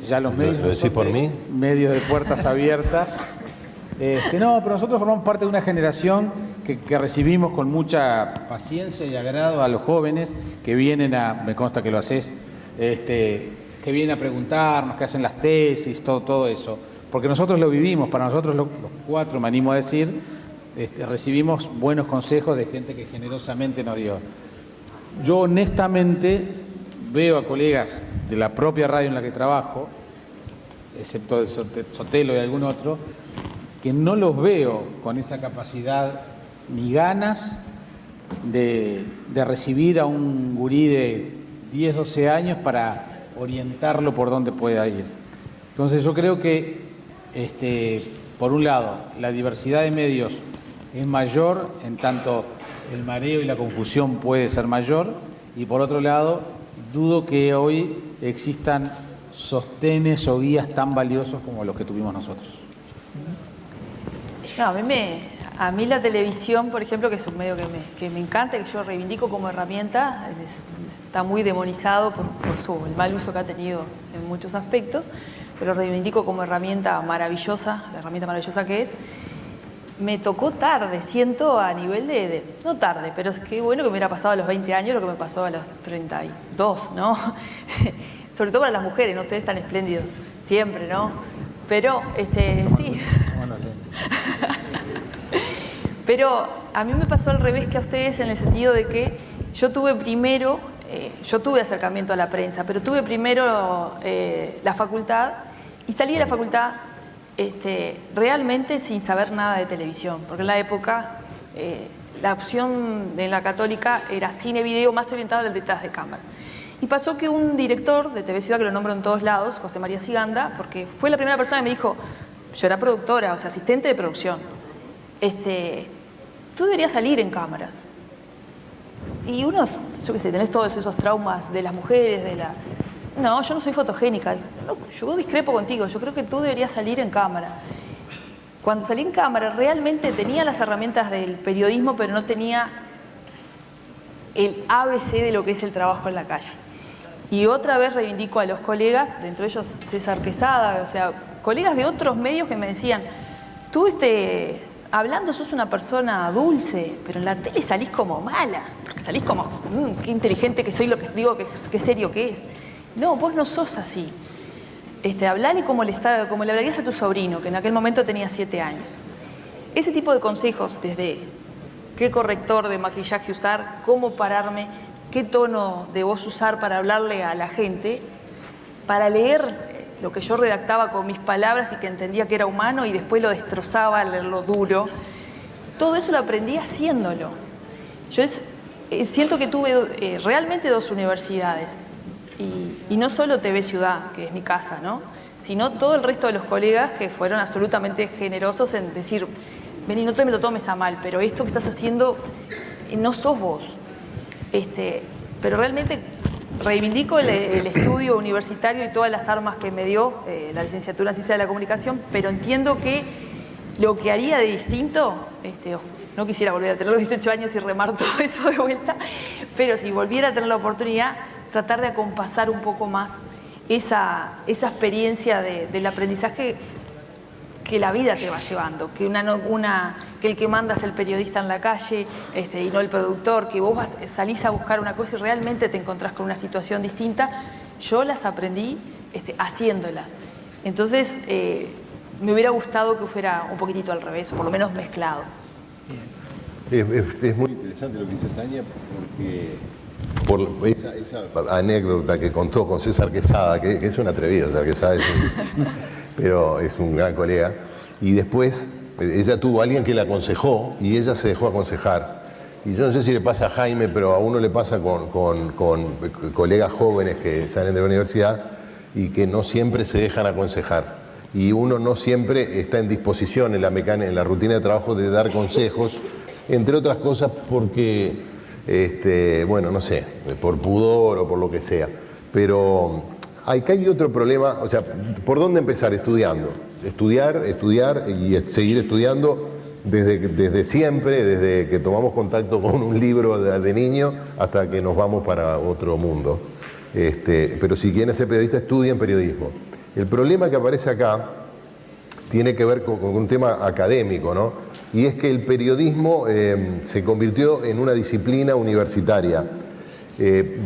Ya los medios... ¿Lo decís por mí? Medios de puertas abiertas. No, pero nosotros formamos parte de una generación que recibimos con mucha paciencia y agrado a los jóvenes que vienen me consta que lo haces, que vienen a preguntarnos, que hacen las tesis, todo eso. Porque nosotros lo vivimos, para nosotros los 4, me animo a decir, recibimos buenos consejos de gente que generosamente nos dio. Yo honestamente veo a colegas de la propia radio en la que trabajo, excepto el Sotelo y algún otro, que no los veo con esa capacidad ni ganas de recibir a un gurí de 10, 12 años para orientarlo por dónde pueda ir. Entonces yo creo que, por un lado, la diversidad de medios es mayor, en tanto el mareo y la confusión puede ser mayor, y por otro lado, dudo que hoy existan sostenes o guías tan valiosos como los que tuvimos nosotros. No, a mí la televisión, por ejemplo, que es un medio que me encanta, que yo reivindico como herramienta, está muy demonizado por el mal uso que ha tenido en muchos aspectos, pero reivindico como herramienta maravillosa, la herramienta maravillosa que es. Me tocó tarde, siento a nivel no tarde, pero es que bueno que me hubiera pasado a los 20 años lo que me pasó a los 32, ¿no? Sobre todo para las mujeres, ¿no? Ustedes tan espléndidos siempre, ¿no? Pero, sí. Pero a mí me pasó al revés que a ustedes en el sentido de que yo tuve primero, yo tuve acercamiento a la prensa, pero tuve primero la facultad y salí de la facultad realmente sin saber nada de televisión, porque en la época la opción de la Católica era cine, video, más orientado al detrás de cámara. Y pasó que un director de TV Ciudad, que lo nombro en todos lados, José María Siganda, porque fue la primera persona que me dijo, yo era productora, o sea, asistente de producción, tú deberías salir en cámaras. Y uno, yo qué sé, tenés todos esos traumas de las mujeres, No, yo no soy fotogénica. No, yo discrepo contigo, yo creo que tú deberías salir en cámara. Cuando salí en cámara realmente tenía las herramientas del periodismo, pero no tenía el ABC de lo que es el trabajo en la calle. Y otra vez reivindico a los colegas, dentro de ellos César Quesada, o sea, colegas de otros medios que me decían, tú hablando sos una persona dulce, pero en la tele salís como mala, porque salís como, qué inteligente que soy, lo que digo, qué serio que es. No, vos no sos así. Hablale como le hablarías a tu sobrino, que en aquel momento tenía 7 años. Ese tipo de consejos, desde qué corrector de maquillaje usar, cómo pararme, qué tono de voz usar para hablarle a la gente, para leer lo que yo redactaba con mis palabras y que entendía que era humano y después lo destrozaba al leerlo duro. Todo eso lo aprendí haciéndolo. Yo siento que tuve realmente 2 universidades y no solo TV Ciudad, que es mi casa, ¿no? Sino todo el resto de los colegas que fueron absolutamente generosos en decir, vení, no te me lo tomes a mal, pero esto que estás haciendo no sos vos. Pero realmente reivindico el estudio universitario y todas las armas que me dio la licenciatura en Ciencia de la Comunicación, pero entiendo que lo que haría de distinto, no quisiera volver a tener los 18 años y remar todo eso de vuelta, pero si volviera a tener la oportunidad, tratar de acompasar un poco más esa experiencia del aprendizaje que la vida te va llevando, que que el que manda es el periodista en la calle y no el productor, que vos salís a buscar una cosa y realmente te encontrás con una situación distinta. Yo las aprendí haciéndolas. Entonces, me hubiera gustado que fuera un poquitito al revés, o por lo menos mezclado. Es muy interesante lo que dice Tania, porque por esa anécdota que contó con César Quesada, que es un atrevido, César Quesada, pero es un gran colega, y después ella tuvo a alguien que la aconsejó y ella se dejó aconsejar. Y yo no sé si le pasa a Jaime, pero a uno le pasa con colegas jóvenes que salen de la universidad y que no siempre se dejan aconsejar. Y uno no siempre está en disposición en la rutina de trabajo de dar consejos, entre otras cosas porque, bueno, no sé, por pudor o por lo que sea. Pero acá hay otro problema, o sea, ¿por dónde empezar? Estudiando. Estudiar y seguir estudiando desde siempre, desde que tomamos contacto con un libro de niño hasta que nos vamos para otro mundo. Pero si quieren ser periodistas, estudien periodismo. El problema que aparece acá tiene que ver con un tema académico, ¿no? Y es que el periodismo se convirtió en una disciplina universitaria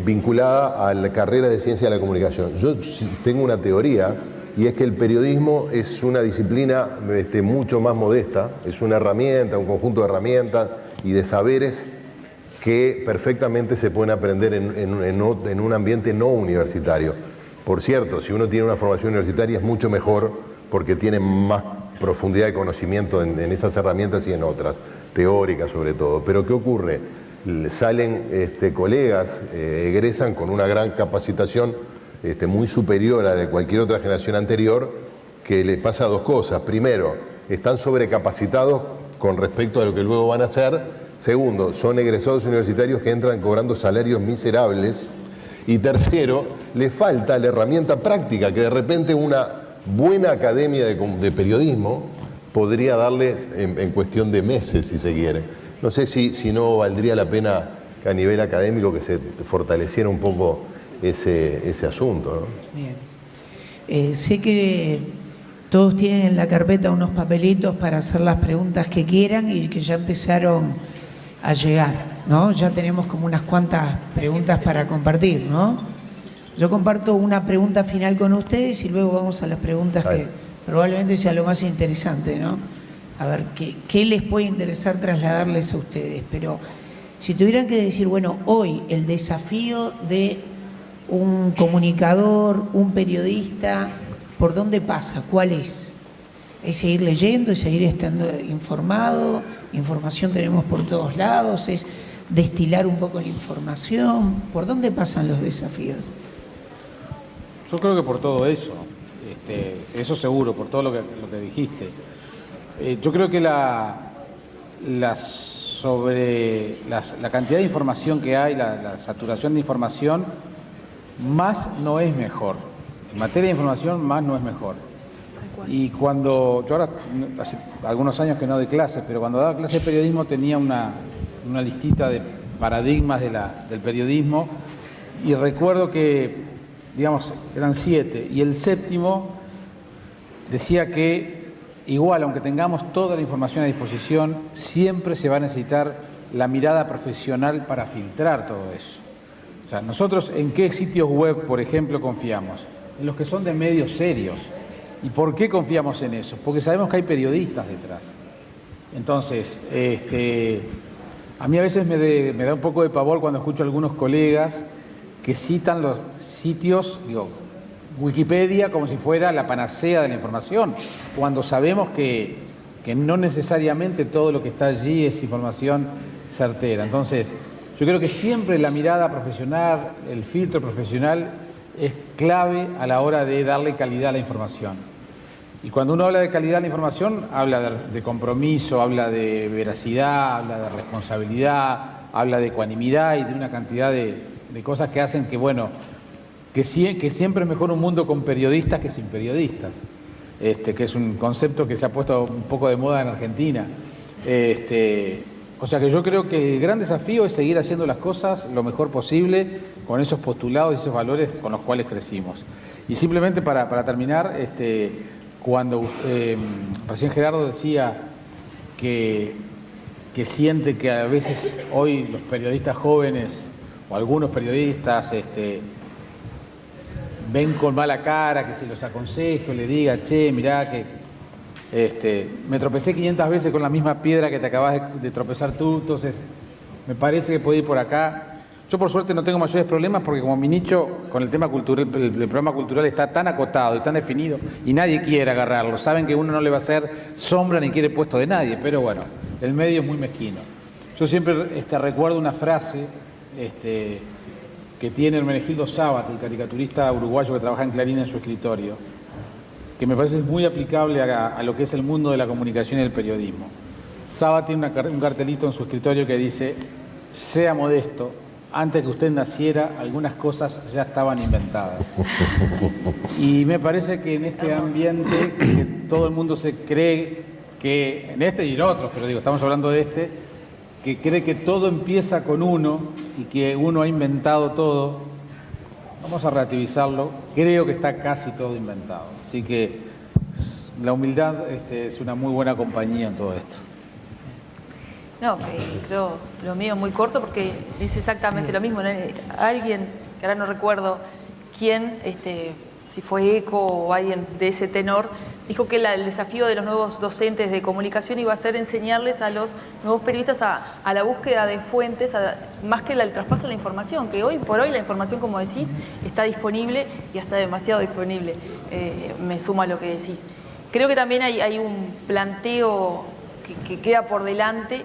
vinculada a la carrera de Ciencia de la Comunicación. Yo tengo una teoría, y es que el periodismo es una disciplina mucho más modesta, es una herramienta, un conjunto de herramientas y de saberes que perfectamente se pueden aprender en un ambiente no universitario. Por cierto, si uno tiene una formación universitaria es mucho mejor porque tiene más profundidad de conocimiento en esas herramientas y en otras, teóricas sobre todo. Pero ¿qué ocurre? Salen colegas, egresan con una gran capacitación muy superior a la de cualquier otra generación anterior, que le pasa 2 cosas. Primero, están sobrecapacitados con respecto a lo que luego van a hacer. Segundo, son egresados universitarios que entran cobrando salarios miserables. Y tercero, le falta la herramienta práctica que de repente una buena academia de periodismo podría darle en cuestión de meses, si se quiere. No sé si no valdría la pena que a nivel académico que se fortaleciera un poco ese asunto, ¿no? Bien. Sé que todos tienen en la carpeta unos papelitos para hacer las preguntas que quieran y que ya empezaron a llegar, ¿no? Ya tenemos como unas cuantas preguntas para compartir, ¿no? Yo comparto una pregunta final con ustedes y luego vamos a las preguntas que probablemente sea lo más interesante, ¿no? A ver, ¿qué les puede interesar trasladarles a ustedes? Pero si tuvieran que decir, bueno, hoy el desafío de un comunicador, un periodista, ¿por dónde pasa? ¿Cuál es? ¿Es seguir leyendo, es seguir estando informado? Información tenemos por todos lados, es destilar un poco la información. ¿Por dónde pasan los desafíos? Yo creo que por todo eso, eso seguro, por todo lo que dijiste. Yo creo que la cantidad de información que hay, la saturación de información, más no es mejor. En materia de información, más no es mejor. Y yo ahora, hace algunos años que no doy clases, pero cuando daba clases de periodismo tenía una listita de paradigmas del periodismo y recuerdo que, digamos, eran 7 y el 7º decía que igual, aunque tengamos toda la información a disposición, siempre se va a necesitar la mirada profesional para filtrar todo eso. O sea, nosotros ¿en qué sitios web, por ejemplo, confiamos? En los que son de medios serios. ¿Y por qué confiamos en eso? Porque sabemos que hay periodistas detrás. Entonces, a mí a veces me da un poco de pavor cuando escucho a algunos colegas que citan los sitios, Wikipedia como si fuera la panacea de la información, cuando sabemos que no necesariamente todo lo que está allí es información certera. Entonces, yo creo que siempre la mirada profesional, el filtro profesional es clave a la hora de darle calidad a la información. Y cuando uno habla de calidad a la información, habla de compromiso, habla de veracidad, habla de responsabilidad, habla de ecuanimidad y de una cantidad de cosas que hacen que, bueno, que siempre es mejor un mundo con periodistas que sin periodistas, que es un concepto que se ha puesto un poco de moda en Argentina. O sea que yo creo que el gran desafío es seguir haciendo las cosas lo mejor posible con esos postulados y esos valores con los cuales crecimos. Y simplemente para terminar, cuando recién Gerardo decía que siente que a veces hoy los periodistas jóvenes o algunos periodistas ven con mala cara, que se los aconsejo, le diga, che, mirá que me tropecé 500 veces con la misma piedra que te acabas de tropezar tú, entonces me parece que puede ir por acá. Yo por suerte no tengo mayores problemas porque como mi nicho con el tema cultural, el programa cultural está tan acotado y tan definido y nadie quiere agarrarlo. Saben que uno no le va a hacer sombra ni quiere puesto de nadie, pero bueno, el medio es muy mezquino. Yo siempre recuerdo una frase que tiene Hermenegildo Sabat, el caricaturista uruguayo que trabaja en Clarín en su escritorio, que me parece muy aplicable a lo que es el mundo de la comunicación y el periodismo. Sabat tiene un cartelito en su escritorio que dice: sea modesto, antes que usted naciera, algunas cosas ya estaban inventadas. Y me parece que en este ambiente, que todo el mundo se cree que, en este y en otros, pero digo, estamos hablando de que cree que todo empieza con uno y que uno ha inventado todo, vamos a relativizarlo, creo que está casi todo inventado. Así que la humildad es una muy buena compañía en todo esto. No, creo lo mío muy corto porque dice exactamente lo mismo. Alguien, que ahora no recuerdo quién, si fue Eco o alguien de ese tenor, dijo que el desafío de los nuevos docentes de comunicación iba a ser enseñarles a los nuevos periodistas a la búsqueda de fuentes, más que el traspaso de la información, que hoy por hoy la información, como decís, está disponible y hasta demasiado disponible. Me sumo a lo que decís. Creo que también hay un planteo que queda por delante,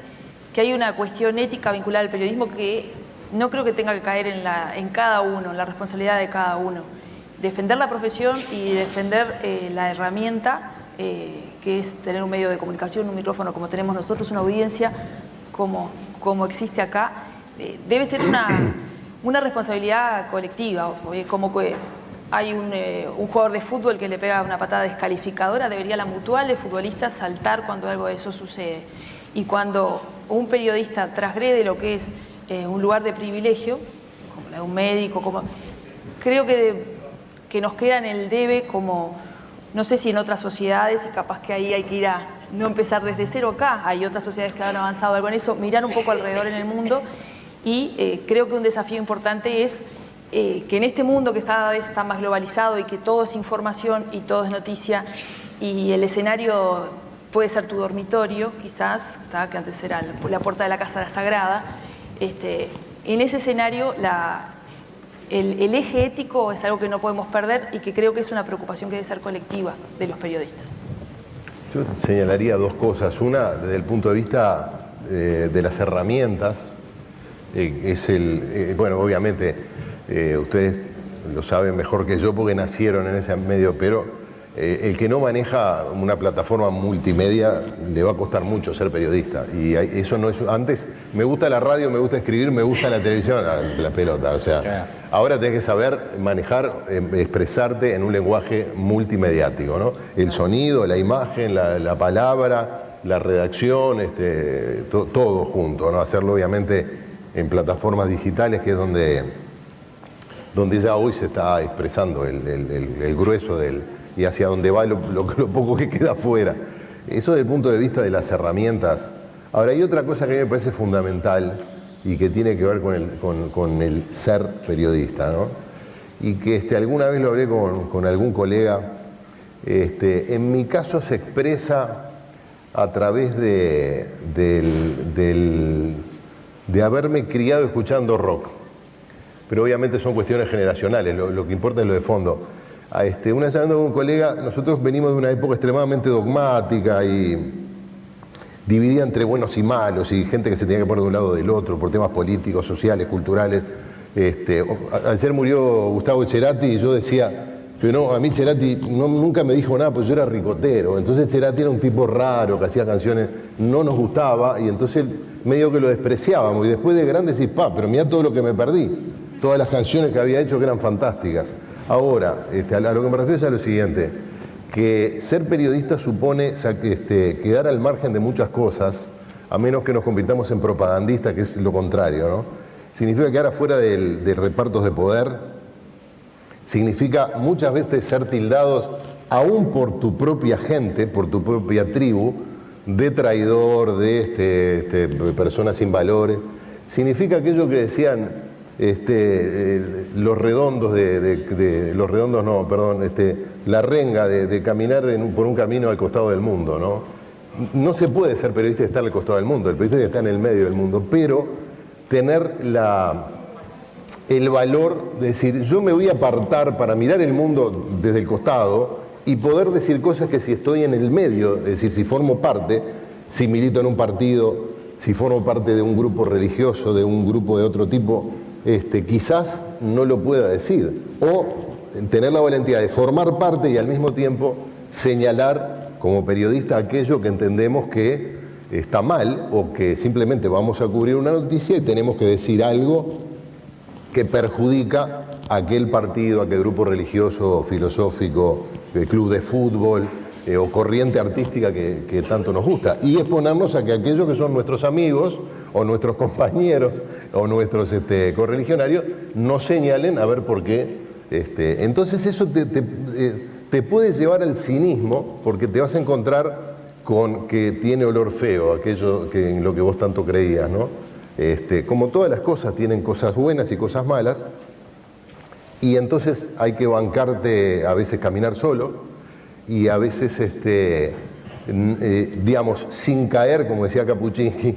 que hay una cuestión ética vinculada al periodismo que no creo que tenga que caer en cada uno, en la responsabilidad de cada uno. Defender la profesión y defender la herramienta que es tener un medio de comunicación, un micrófono como tenemos nosotros, una audiencia como existe acá, debe ser una responsabilidad colectiva. Como que hay un jugador de fútbol que le pega una patada descalificadora, debería la mutual de futbolistas saltar cuando algo de eso sucede. Y cuando un periodista transgrede lo que es un lugar de privilegio, como la de un médico, creo que nos queda en el debe, como no sé si en otras sociedades, y capaz que ahí hay que ir a no empezar desde cero acá, hay otras sociedades que han avanzado algo en eso, mirar un poco alrededor en el mundo, y creo que un desafío importante es que en este mundo que cada vez está más globalizado y que todo es información y todo es noticia, y el escenario puede ser tu dormitorio, quizás, que antes era la puerta de la casa era sagrada, en ese escenario el eje ético es algo que no podemos perder y que creo que es una preocupación que debe ser colectiva de los periodistas. Yo señalaría dos cosas. Una, desde el punto de vista de las herramientas, bueno, obviamente ustedes lo saben mejor que yo porque nacieron en ese medio, pero el que no maneja una plataforma multimedia le va a costar mucho ser periodista. Y eso no es... Antes, me gusta la radio, me gusta escribir, me gusta la televisión, la pelota. O sea, ahora tenés que saber manejar, expresarte en un lenguaje multimediático, ¿no? El sonido, la imagen, la palabra, la redacción, todo junto, ¿no? Hacerlo obviamente en plataformas digitales, que es donde ya hoy se está expresando el grueso y hacia dónde va lo poco que queda afuera. Eso desde el punto de vista de las herramientas. Ahora, hay otra cosa que a mí me parece fundamental y que tiene que ver con el ser periodista, ¿no? Y que alguna vez lo hablé con algún colega. En mi caso se expresa a través de haberme criado escuchando rock. Pero obviamente son cuestiones generacionales, lo que importa es lo de fondo. Una vez hablando con un colega, nosotros venimos de una época extremadamente dogmática y dividida entre buenos y malos, y gente que se tenía que poner de un lado o del otro por temas políticos, sociales, culturales. Ayer murió Gustavo Cerati y yo decía, pero no, a mí Cerati nunca me dijo nada, pues yo era ricotero. Entonces Cerati era un tipo raro, que hacía canciones, no nos gustaba, y entonces medio que lo despreciábamos. Y después de grande decís, pero mirá todo lo que me perdí. Todas las canciones que había hecho que eran fantásticas. Ahora, a lo que me refiero es a lo siguiente, que ser periodista supone quedar al margen de muchas cosas, a menos que nos convirtamos en propagandistas, que es lo contrario, ¿no? Significa quedar afuera de repartos de poder. Significa muchas veces ser tildados, aún por tu propia gente, por tu propia tribu, de traidor, de persona sin valores. Significa aquello que decían los redondos la renga de caminar por un camino al costado del mundo, ¿no? No se puede ser periodista y estar al costado del mundo, el periodista está en el medio del mundo, pero tener el valor de decir, yo me voy a apartar para mirar el mundo desde el costado y poder decir cosas que si estoy en el medio, es decir, si formo parte, si milito en un partido, si formo parte de un grupo religioso, de un grupo de otro tipo, quizás no lo pueda decir. O tener la valentía de formar parte y al mismo tiempo señalar como periodista aquello que entendemos que está mal o que simplemente vamos a cubrir una noticia y tenemos que decir algo que perjudica a aquel partido, a aquel grupo religioso, filosófico, club de fútbol o corriente artística que tanto nos gusta. Y exponernos a que aquellos que son nuestros amigos o nuestros compañeros o nuestros correligionarios nos señalen a ver por qué. Entonces eso te puede llevar al cinismo, porque te vas a encontrar con que tiene olor feo, aquello en lo que vos tanto creías, ¿no? Como todas las cosas tienen cosas buenas y cosas malas, y entonces hay que bancarte a veces caminar solo y a veces, digamos, sin caer, como decía Capuchinski,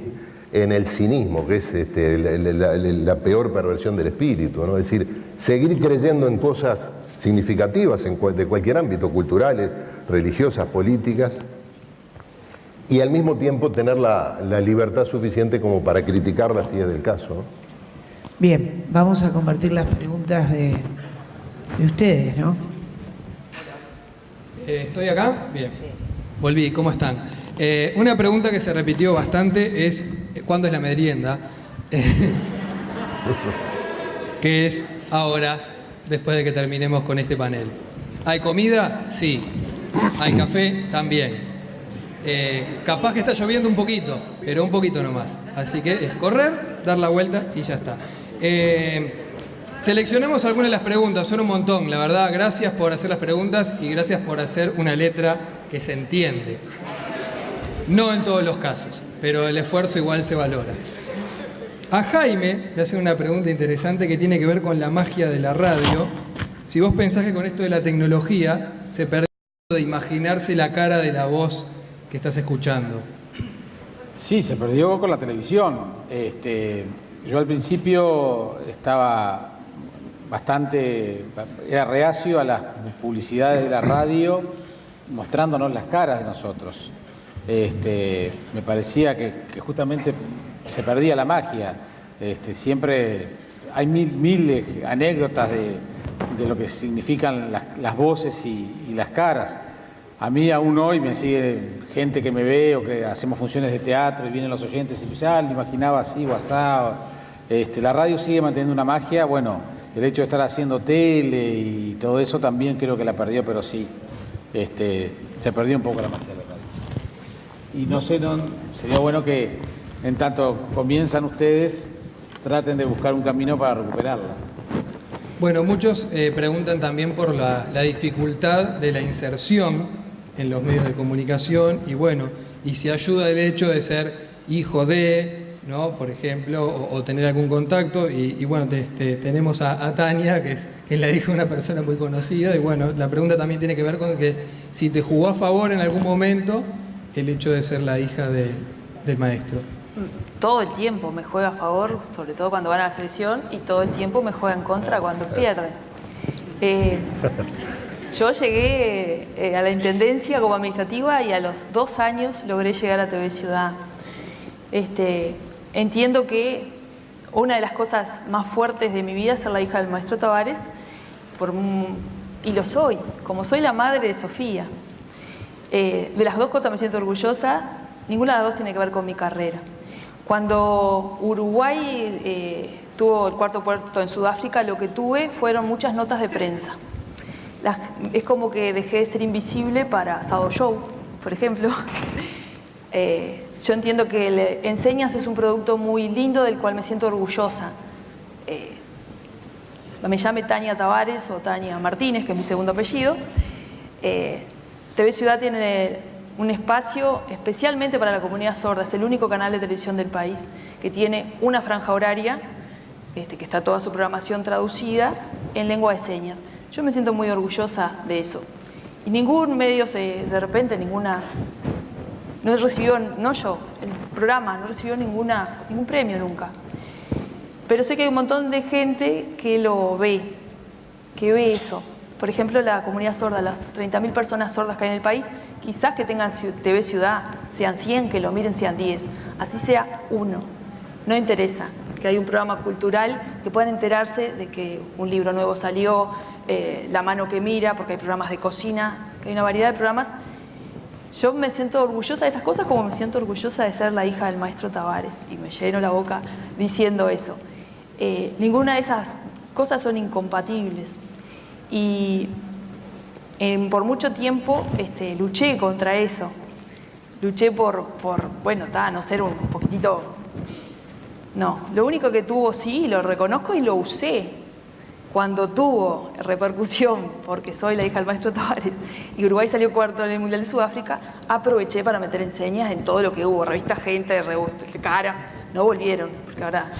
en el cinismo, que es la peor perversión del espíritu, ¿no? Es decir, seguir creyendo en cosas significativas de cualquier ámbito, culturales, religiosas, políticas, y al mismo tiempo tener la libertad suficiente como para criticarlas si es del caso, ¿no? Bien, vamos a compartir las preguntas de ustedes, ¿no? ¿Estoy acá? Bien. Volví, ¿cómo están? Una pregunta que se repitió bastante es ¿cuándo es la merienda? Que es ahora, después de que terminemos con este panel. ¿Hay comida? Sí. ¿Hay café? También. Capaz que está lloviendo un poquito, pero un poquito nomás. Así que es correr, dar la vuelta y ya está. Seleccionamos algunas de las preguntas, son un montón, la verdad. Gracias por hacer las preguntas y gracias por hacer una letra que se entiende. No en todos los casos, pero el esfuerzo igual se valora. A Jaime le hacen una pregunta interesante que tiene que ver con la magia de la radio. Si vos pensás que con esto de la tecnología se perdió de imaginarse la cara de la voz que estás escuchando. Sí, se perdió con la televisión. Yo al principio era reacio a las publicidades de la radio mostrándonos las caras de nosotros. Me parecía que justamente se perdía la magia. Siempre hay mil anécdotas de lo que significan las voces y las caras. A mí aún hoy me sigue gente que me ve o que hacemos funciones de teatro y vienen los oyentes y dicen, me imaginaba así, WhatsApp. La radio sigue manteniendo una magia. Bueno, el hecho de estar haciendo tele y todo eso también creo que la perdió, pero sí, se perdió un poco la magia de la radio. Y no sé, sería bueno que en tanto comienzan ustedes, traten de buscar un camino para recuperarla. Bueno, muchos preguntan también por la dificultad de la inserción en los medios de comunicación y bueno, y si ayuda el hecho de ser hijo de, ¿no? Por ejemplo, o tener algún contacto y bueno, tenemos a Tania, que es la hija de una persona muy conocida y bueno, la pregunta también tiene que ver con que si te jugó a favor en algún momento el hecho de ser la hija del maestro. Todo el tiempo me juega a favor, sobre todo cuando van a la selección, y todo el tiempo me juega en contra cuando pierden. Yo llegué a la Intendencia como administrativa y a los 2 años logré llegar a TV Ciudad. Entiendo que una de las cosas más fuertes de mi vida es ser la hija del maestro Tavares, y lo soy, como soy la madre de Sofía. De las 2 cosas me siento orgullosa, ninguna de las 2 tiene que ver con mi carrera. Cuando Uruguay tuvo el 4.º puerto en Sudáfrica, lo que tuve fueron muchas notas de prensa. Es como que dejé de ser invisible para Sado Show, por ejemplo. Yo entiendo que Enseñas es un producto muy lindo del cual me siento orgullosa. Me llame Tania Tavares o Tania Martínez, que es mi segundo apellido. TV Ciudad tiene un espacio especialmente para la comunidad sorda. Es el único canal de televisión del país que tiene una franja horaria, que está toda su programación traducida en lengua de señas. Yo me siento muy orgullosa de eso. Y ningún medio, de repente, no recibió, no yo, el programa, no recibió ningún premio nunca. Pero sé que hay un montón de gente que lo ve, que ve eso. Por ejemplo, la comunidad sorda, las 30.000 personas sordas que hay en el país, quizás que tengan TV Ciudad, sean 100, que lo miren sean 10, así sea 1. No interesa que hay un programa cultural, que puedan enterarse de que un libro nuevo salió, La mano que mira, porque hay programas de cocina, que hay una variedad de programas. Yo me siento orgullosa de esas cosas como me siento orgullosa de ser la hija del maestro Tavares, y me lleno la boca diciendo eso. Ninguna de esas cosas son incompatibles. Y por mucho tiempo luché contra eso. Luché por no ser un poquitito... No, lo único que tuvo, sí, lo reconozco y lo usé. Cuando tuvo repercusión, porque soy la hija del maestro Tavares, y Uruguay salió 4º en el Mundial de Sudáfrica, aproveché para meter Enseñas en todo lo que hubo. Revista Gente, Caras, no volvieron, porque ahora,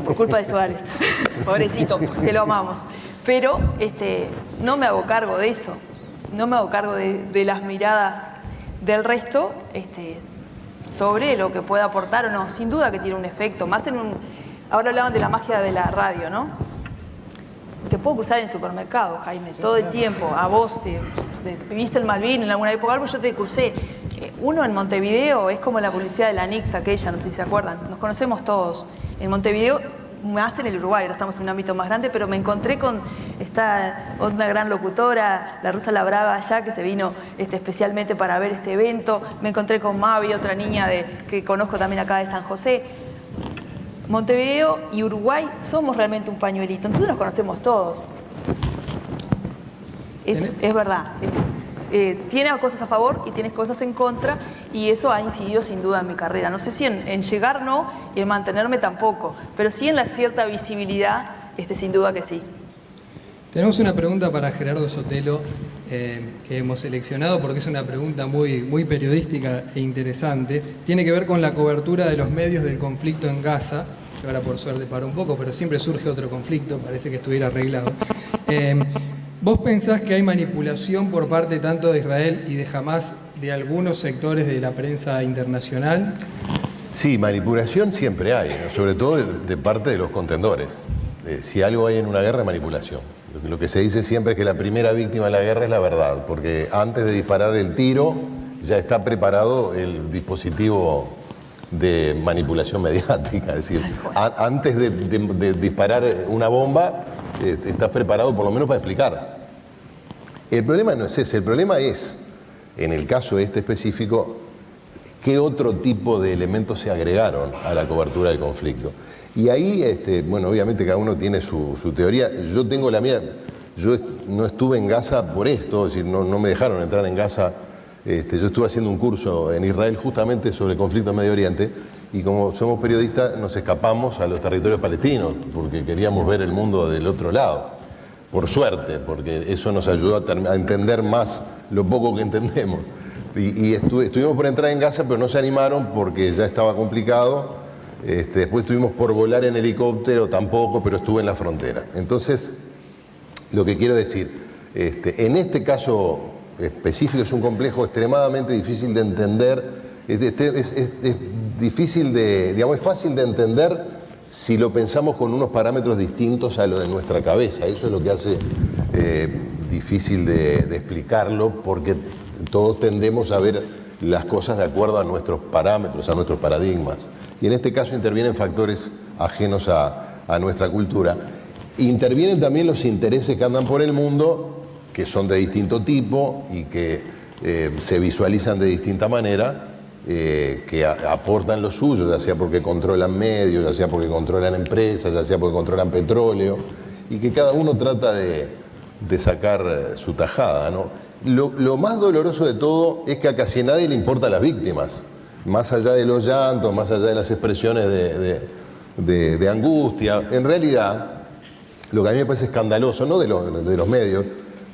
por culpa de Suárez, pobrecito, que lo amamos. Pero no me hago cargo de eso, no me hago cargo de las miradas del resto sobre lo que puede aportar o no. Sin duda que tiene un efecto, más ahora hablaban de la magia de la radio, ¿no? Te puedo cruzar en el supermercado, Jaime, todo el tiempo. A vos, viviste el Malvin en alguna época, algo yo te crucé. Uno en Montevideo es como la publicidad de la Nix aquella, no sé si se acuerdan, nos conocemos todos. En Montevideo, más en el Uruguay, ahora estamos en un ámbito más grande, pero me encontré con una gran locutora, la Rosa Labraga allá, que se vino especialmente para ver este evento. Me encontré con Mavi, otra niña que conozco también acá de San José. Montevideo y Uruguay somos realmente un pañuelito, entonces nos conocemos todos. Es verdad. Tiene cosas a favor y tiene cosas en contra, y eso ha incidido sin duda en mi carrera. No sé si en llegar no, y en mantenerme tampoco, pero sí en la cierta visibilidad, sin duda que sí. Tenemos una pregunta para Gerardo Sotelo que hemos seleccionado porque es una pregunta muy periodística e interesante. Tiene que ver con la cobertura de los medios del conflicto en Gaza, que ahora por suerte paró un poco, pero siempre surge otro conflicto, parece que estuviera arreglado. ¿Vos pensás que hay manipulación por parte tanto de Israel y de Hamás de algunos sectores de la prensa internacional? Sí, manipulación siempre hay, ¿no? Sobre todo de parte de los contendores. Si algo hay en una guerra es manipulación. Lo que se dice siempre es que la primera víctima de la guerra es la verdad, porque antes de disparar el tiro ya está preparado el dispositivo de manipulación mediática. Es decir, antes de disparar una bomba, estás preparado por lo menos para explicar. El problema no es ese, el problema es, en el caso específico, qué otro tipo de elementos se agregaron a la cobertura del conflicto. Y ahí, obviamente cada uno tiene su teoría. Yo tengo la mía. Yo no estuve en Gaza por esto, es decir, no me dejaron entrar en Gaza. Yo estuve haciendo un curso en Israel justamente sobre el conflicto en Medio Oriente, y como somos periodistas nos escapamos a los territorios palestinos porque queríamos ver el mundo del otro lado. Por suerte, porque eso nos ayudó a entender más lo poco que entendemos. Y estuvimos por entrar en Gaza, pero no se animaron porque ya estaba complicado. Después estuvimos por volar en helicóptero, tampoco, pero estuve en la frontera. Entonces, lo que quiero decir, en este caso específico es un complejo extremadamente difícil de entender, es difícil es fácil de entender si lo pensamos con unos parámetros distintos a lo de nuestra cabeza. Eso es lo que hace difícil de explicarlo porque todos tendemos a ver las cosas de acuerdo a nuestros parámetros, a nuestros paradigmas. Y en este caso intervienen factores ajenos a nuestra cultura. Intervienen también los intereses que andan por el mundo, que son de distinto tipo y que se visualizan de distinta manera, que aportan lo suyo, ya sea porque controlan medios, ya sea porque controlan empresas, ya sea porque controlan petróleo, y que cada uno trata de sacar su tajada, ¿no? Lo más doloroso de todo es que a casi nadie le importan las víctimas, más allá de los llantos, más allá de las expresiones de angustia. En realidad, lo que a mí me parece escandaloso, no de los medios,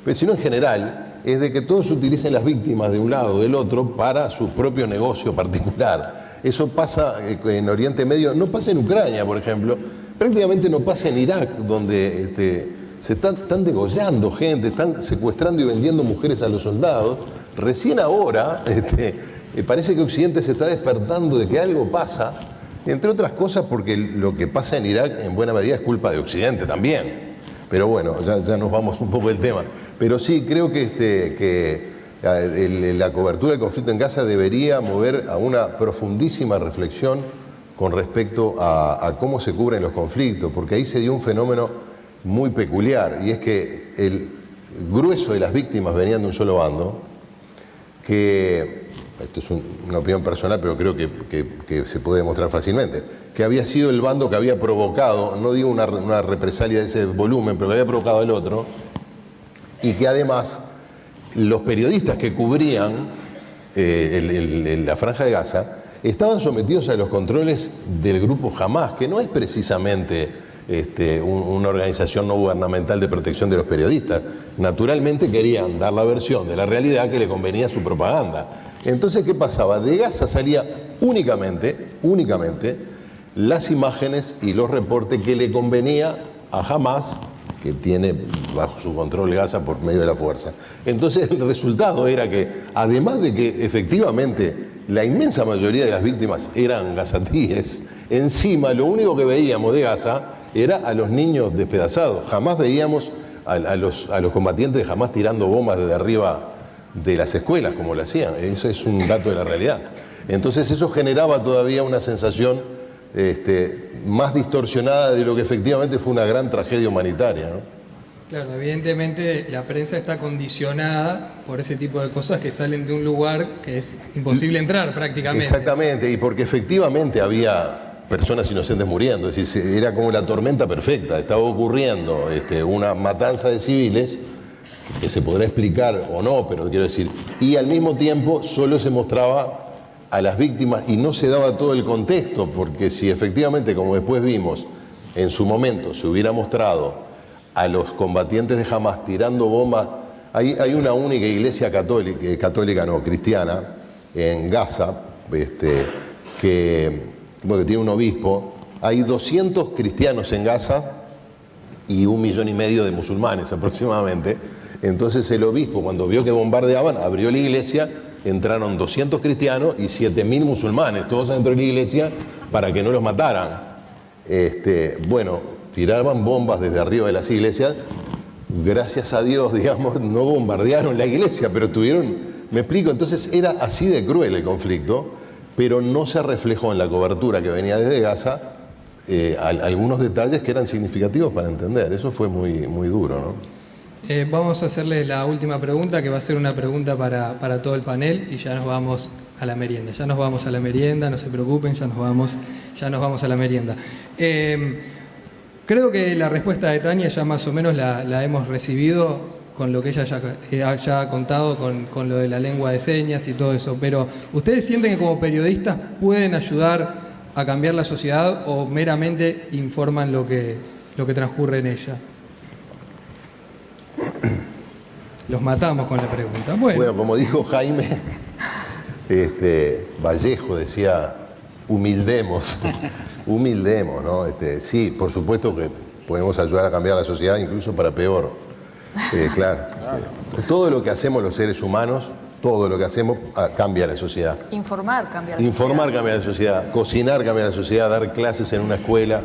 pero sino en general, es de que todos utilicen las víctimas de un lado o del otro para su propio negocio particular. Eso pasa en Oriente Medio, no pasa en Ucrania, por ejemplo, prácticamente no pasa en Irak, donde se están degollando gente, están secuestrando y vendiendo mujeres a los soldados. Recién ahora parece que Occidente se está despertando de que algo pasa, entre otras cosas porque lo que pasa en Irak en buena medida es culpa de Occidente también. Pero bueno, ya nos vamos un poco del tema. Pero sí, creo que la cobertura del conflicto en Gaza debería mover a una profundísima reflexión con respecto a cómo se cubren los conflictos, porque ahí se dio un fenómeno muy peculiar, y es que el grueso de las víctimas venían de un solo bando, que, esto es una opinión personal, pero creo que se puede demostrar fácilmente, que había sido el bando que había provocado, no digo una represalia de ese volumen, pero que había provocado el otro, y que además los periodistas que cubrían la Franja de Gaza estaban sometidos a los controles del grupo Hamás, que no es precisamente una organización no gubernamental de protección de los periodistas. Naturalmente querían dar la versión de la realidad que le convenía a su propaganda. Entonces, ¿qué pasaba? De Gaza salía únicamente las imágenes y los reportes que le convenía a Hamás, que tiene bajo su control Gaza por medio de la fuerza. Entonces el resultado era que, además de que efectivamente la inmensa mayoría de las víctimas eran gazatíes, encima lo único que veíamos de Gaza era a los niños despedazados. Jamás veíamos a los combatientes de Hamás tirando bombas desde arriba de las escuelas, como lo hacían. Eso es un dato de la realidad. Entonces eso generaba todavía una sensación más distorsionada de lo que efectivamente fue una gran tragedia humanitaria, ¿no? Claro, evidentemente la prensa está condicionada por ese tipo de cosas que salen de un lugar que es imposible entrar prácticamente. Exactamente, y porque efectivamente había personas inocentes muriendo, es decir, era como la tormenta perfecta, estaba ocurriendo una matanza de civiles que se podrá explicar o no, pero quiero decir, y al mismo tiempo solo se mostraba a las víctimas y no se daba todo el contexto, porque si efectivamente, como después vimos, en su momento se hubiera mostrado a los combatientes de Hamás tirando bombas, hay una única iglesia cristiana en Gaza, que tiene un obispo, hay 200 cristianos en Gaza y 1,5 millones de musulmanes aproximadamente. Entonces el obispo, cuando vio que bombardeaban, abrió la iglesia. Entraron 200 cristianos y 7.000 musulmanes, todos dentro de la iglesia, para que no los mataran. Tiraban bombas desde arriba de las iglesias. Gracias a Dios, digamos, no bombardearon la iglesia, pero me explico, entonces era así de cruel el conflicto, pero no se reflejó en la cobertura que venía desde Gaza algunos detalles que eran significativos para entender. Eso fue muy, muy duro, ¿no? Vamos a hacerle la última pregunta, que va a ser una pregunta para todo el panel, y ya nos vamos a la merienda. Ya nos vamos a la merienda, no se preocupen, ya nos vamos a la merienda. Creo que la respuesta de Tania ya más o menos la hemos recibido con lo que ella ya ha contado con lo de la lengua de señas y todo eso, pero ¿ustedes sienten que como periodistas pueden ayudar a cambiar la sociedad o meramente informan lo que transcurre en ella? Los matamos con la pregunta. Bueno, como dijo Jaime, Vallejo decía, humildemos, ¿no? Sí, por supuesto que podemos ayudar a cambiar la sociedad, incluso para peor. Claro. Todo lo que hacemos los seres humanos, todo lo que hacemos cambia la sociedad. Informar cambia la sociedad. Informar cambia la sociedad, cocinar cambia la sociedad, dar clases en una escuela,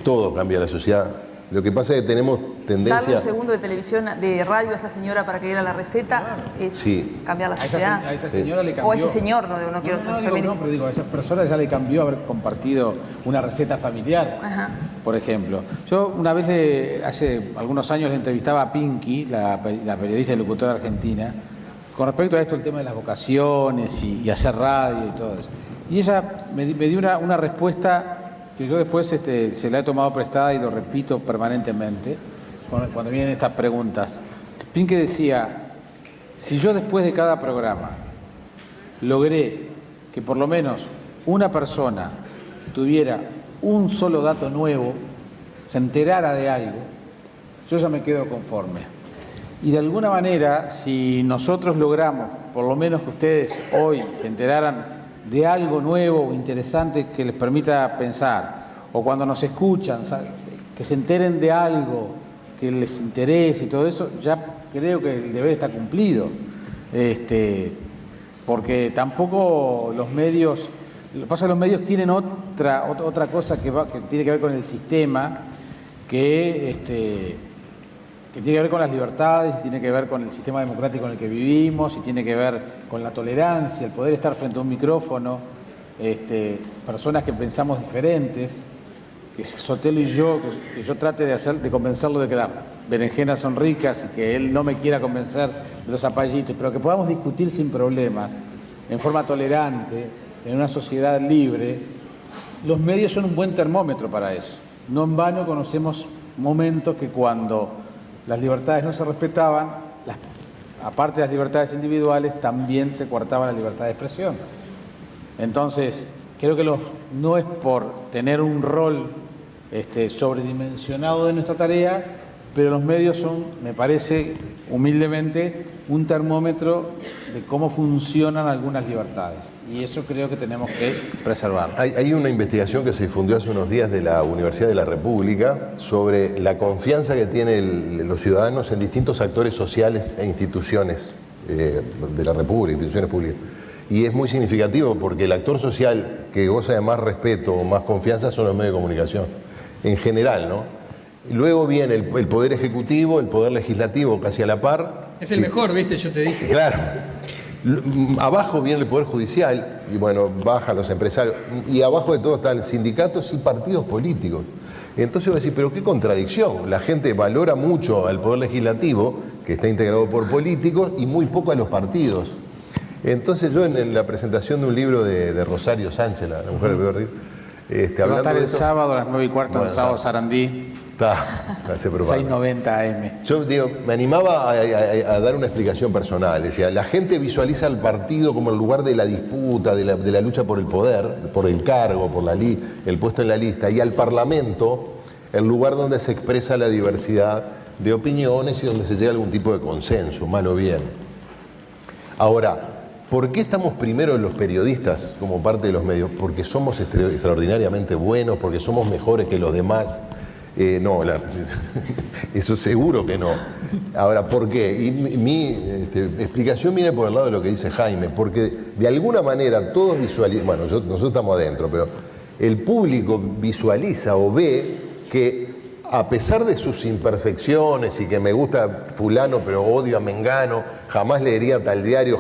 todo cambia la sociedad. Lo que pasa es que tenemos Darle tendencia... un segundo de televisión, de radio a esa señora para que diera la receta es Sí. cambiar la A sociedad. esa señora le cambió... O a ese señor, no quiero ser femenino. No, pero digo, a esa persona ya le cambió haber compartido una receta familiar, Ajá. por ejemplo. Yo una vez, hace algunos años, le entrevistaba a Pinky, la periodista y locutora argentina, con respecto a esto, el tema de las vocaciones y hacer radio y todo eso. Y ella me dio una respuesta que yo después se la he tomado prestada y lo repito permanentemente cuando vienen estas preguntas. Pinky decía, si yo después de cada programa logré que por lo menos una persona tuviera un solo dato nuevo, se enterara de algo, yo ya me quedo conforme. Y de alguna manera, si nosotros logramos, por lo menos que ustedes hoy se enteraran de algo nuevo o interesante que les permita pensar, o cuando nos escuchan, que se enteren de algo que les interese y todo eso, ya creo que el deber está cumplido. Porque tampoco los medios, lo que pasa es que los medios tienen otra cosa que tiene que ver con el sistema, que tiene que ver con las libertades, tiene que ver con el sistema democrático en el que vivimos, y tiene que ver con la tolerancia, el poder estar frente a un micrófono, personas que pensamos diferentes, que Sotelo y yo, que yo trate de convencerlo de que las berenjenas son ricas y que él no me quiera convencer de los zapallitos, pero que podamos discutir sin problemas, en forma tolerante, en una sociedad libre. Los medios son un buen termómetro para eso. No en vano conocemos momentos que cuando las libertades no se respetaban, aparte de las libertades individuales, también se coartaba la libertad de expresión. Entonces, creo que no es por tener un rol sobredimensionado de nuestra tarea, pero los medios son, me parece, humildemente, un termómetro de cómo funcionan algunas libertades. Y eso creo que tenemos que preservar. Hay una investigación que se difundió hace unos días de la Universidad de la República sobre la confianza que tienen los ciudadanos en distintos actores sociales e instituciones de la República, instituciones públicas. Y es muy significativo porque el actor social que goza de más respeto o más confianza son los medios de comunicación, en general, ¿no? Luego viene el Poder Ejecutivo, el Poder Legislativo casi a la par. Es el mejor, ¿viste? Yo te dije. Claro. Abajo viene el Poder Judicial y bueno, bajan los empresarios. Y abajo de todo están sindicatos y partidos políticos. Entonces voy a decir, pero qué contradicción. La gente valora mucho al Poder Legislativo, que está integrado por políticos, y muy poco a los partidos. Entonces yo en la presentación de un libro de Rosario Sánchez, la mujer de Beverly, va a estar el sábado a las 9:15 del sábado Sarandí. Está, hace propaganda. 6:90 AM. Yo digo, me animaba a dar una explicación personal. Decía, la gente visualiza al partido como el lugar de la disputa, de la lucha por el poder, por el cargo, por el puesto en la lista, y al Parlamento el lugar donde se expresa la diversidad de opiniones y donde se llega a algún tipo de consenso, mal o bien. Ahora, ¿por qué estamos primero los periodistas como parte de los medios? Porque somos extraordinariamente buenos, porque somos mejores que los demás. No, eso seguro que no. Ahora, ¿por qué? Y mi explicación viene por el lado de lo que dice Jaime, porque de alguna manera todos visualizan, bueno, nosotros estamos adentro, pero el público visualiza o ve que a pesar de sus imperfecciones y que me gusta fulano pero odio a mengano, jamás leería tal diario,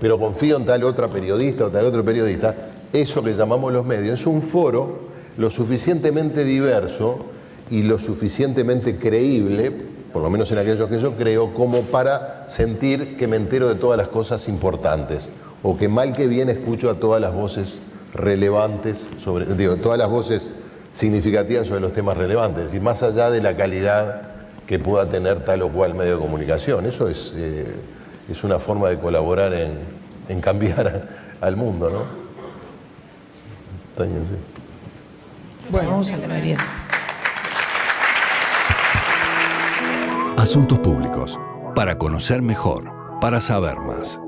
pero confío en tal otra periodista o tal otro periodista, eso que llamamos los medios es un foro lo suficientemente diverso y lo suficientemente creíble, por lo menos en aquellos que yo creo, como para sentir que me entero de todas las cosas importantes, o que mal que bien escucho a todas las voces relevantes, todas las voces significativas sobre los temas relevantes, y más allá de la calidad que pueda tener tal o cual medio de comunicación. Eso es una forma de colaborar en cambiar al mundo, ¿no? Taña, sí. Bueno, vamos a la merienda. Asuntos públicos, para conocer mejor, para saber más.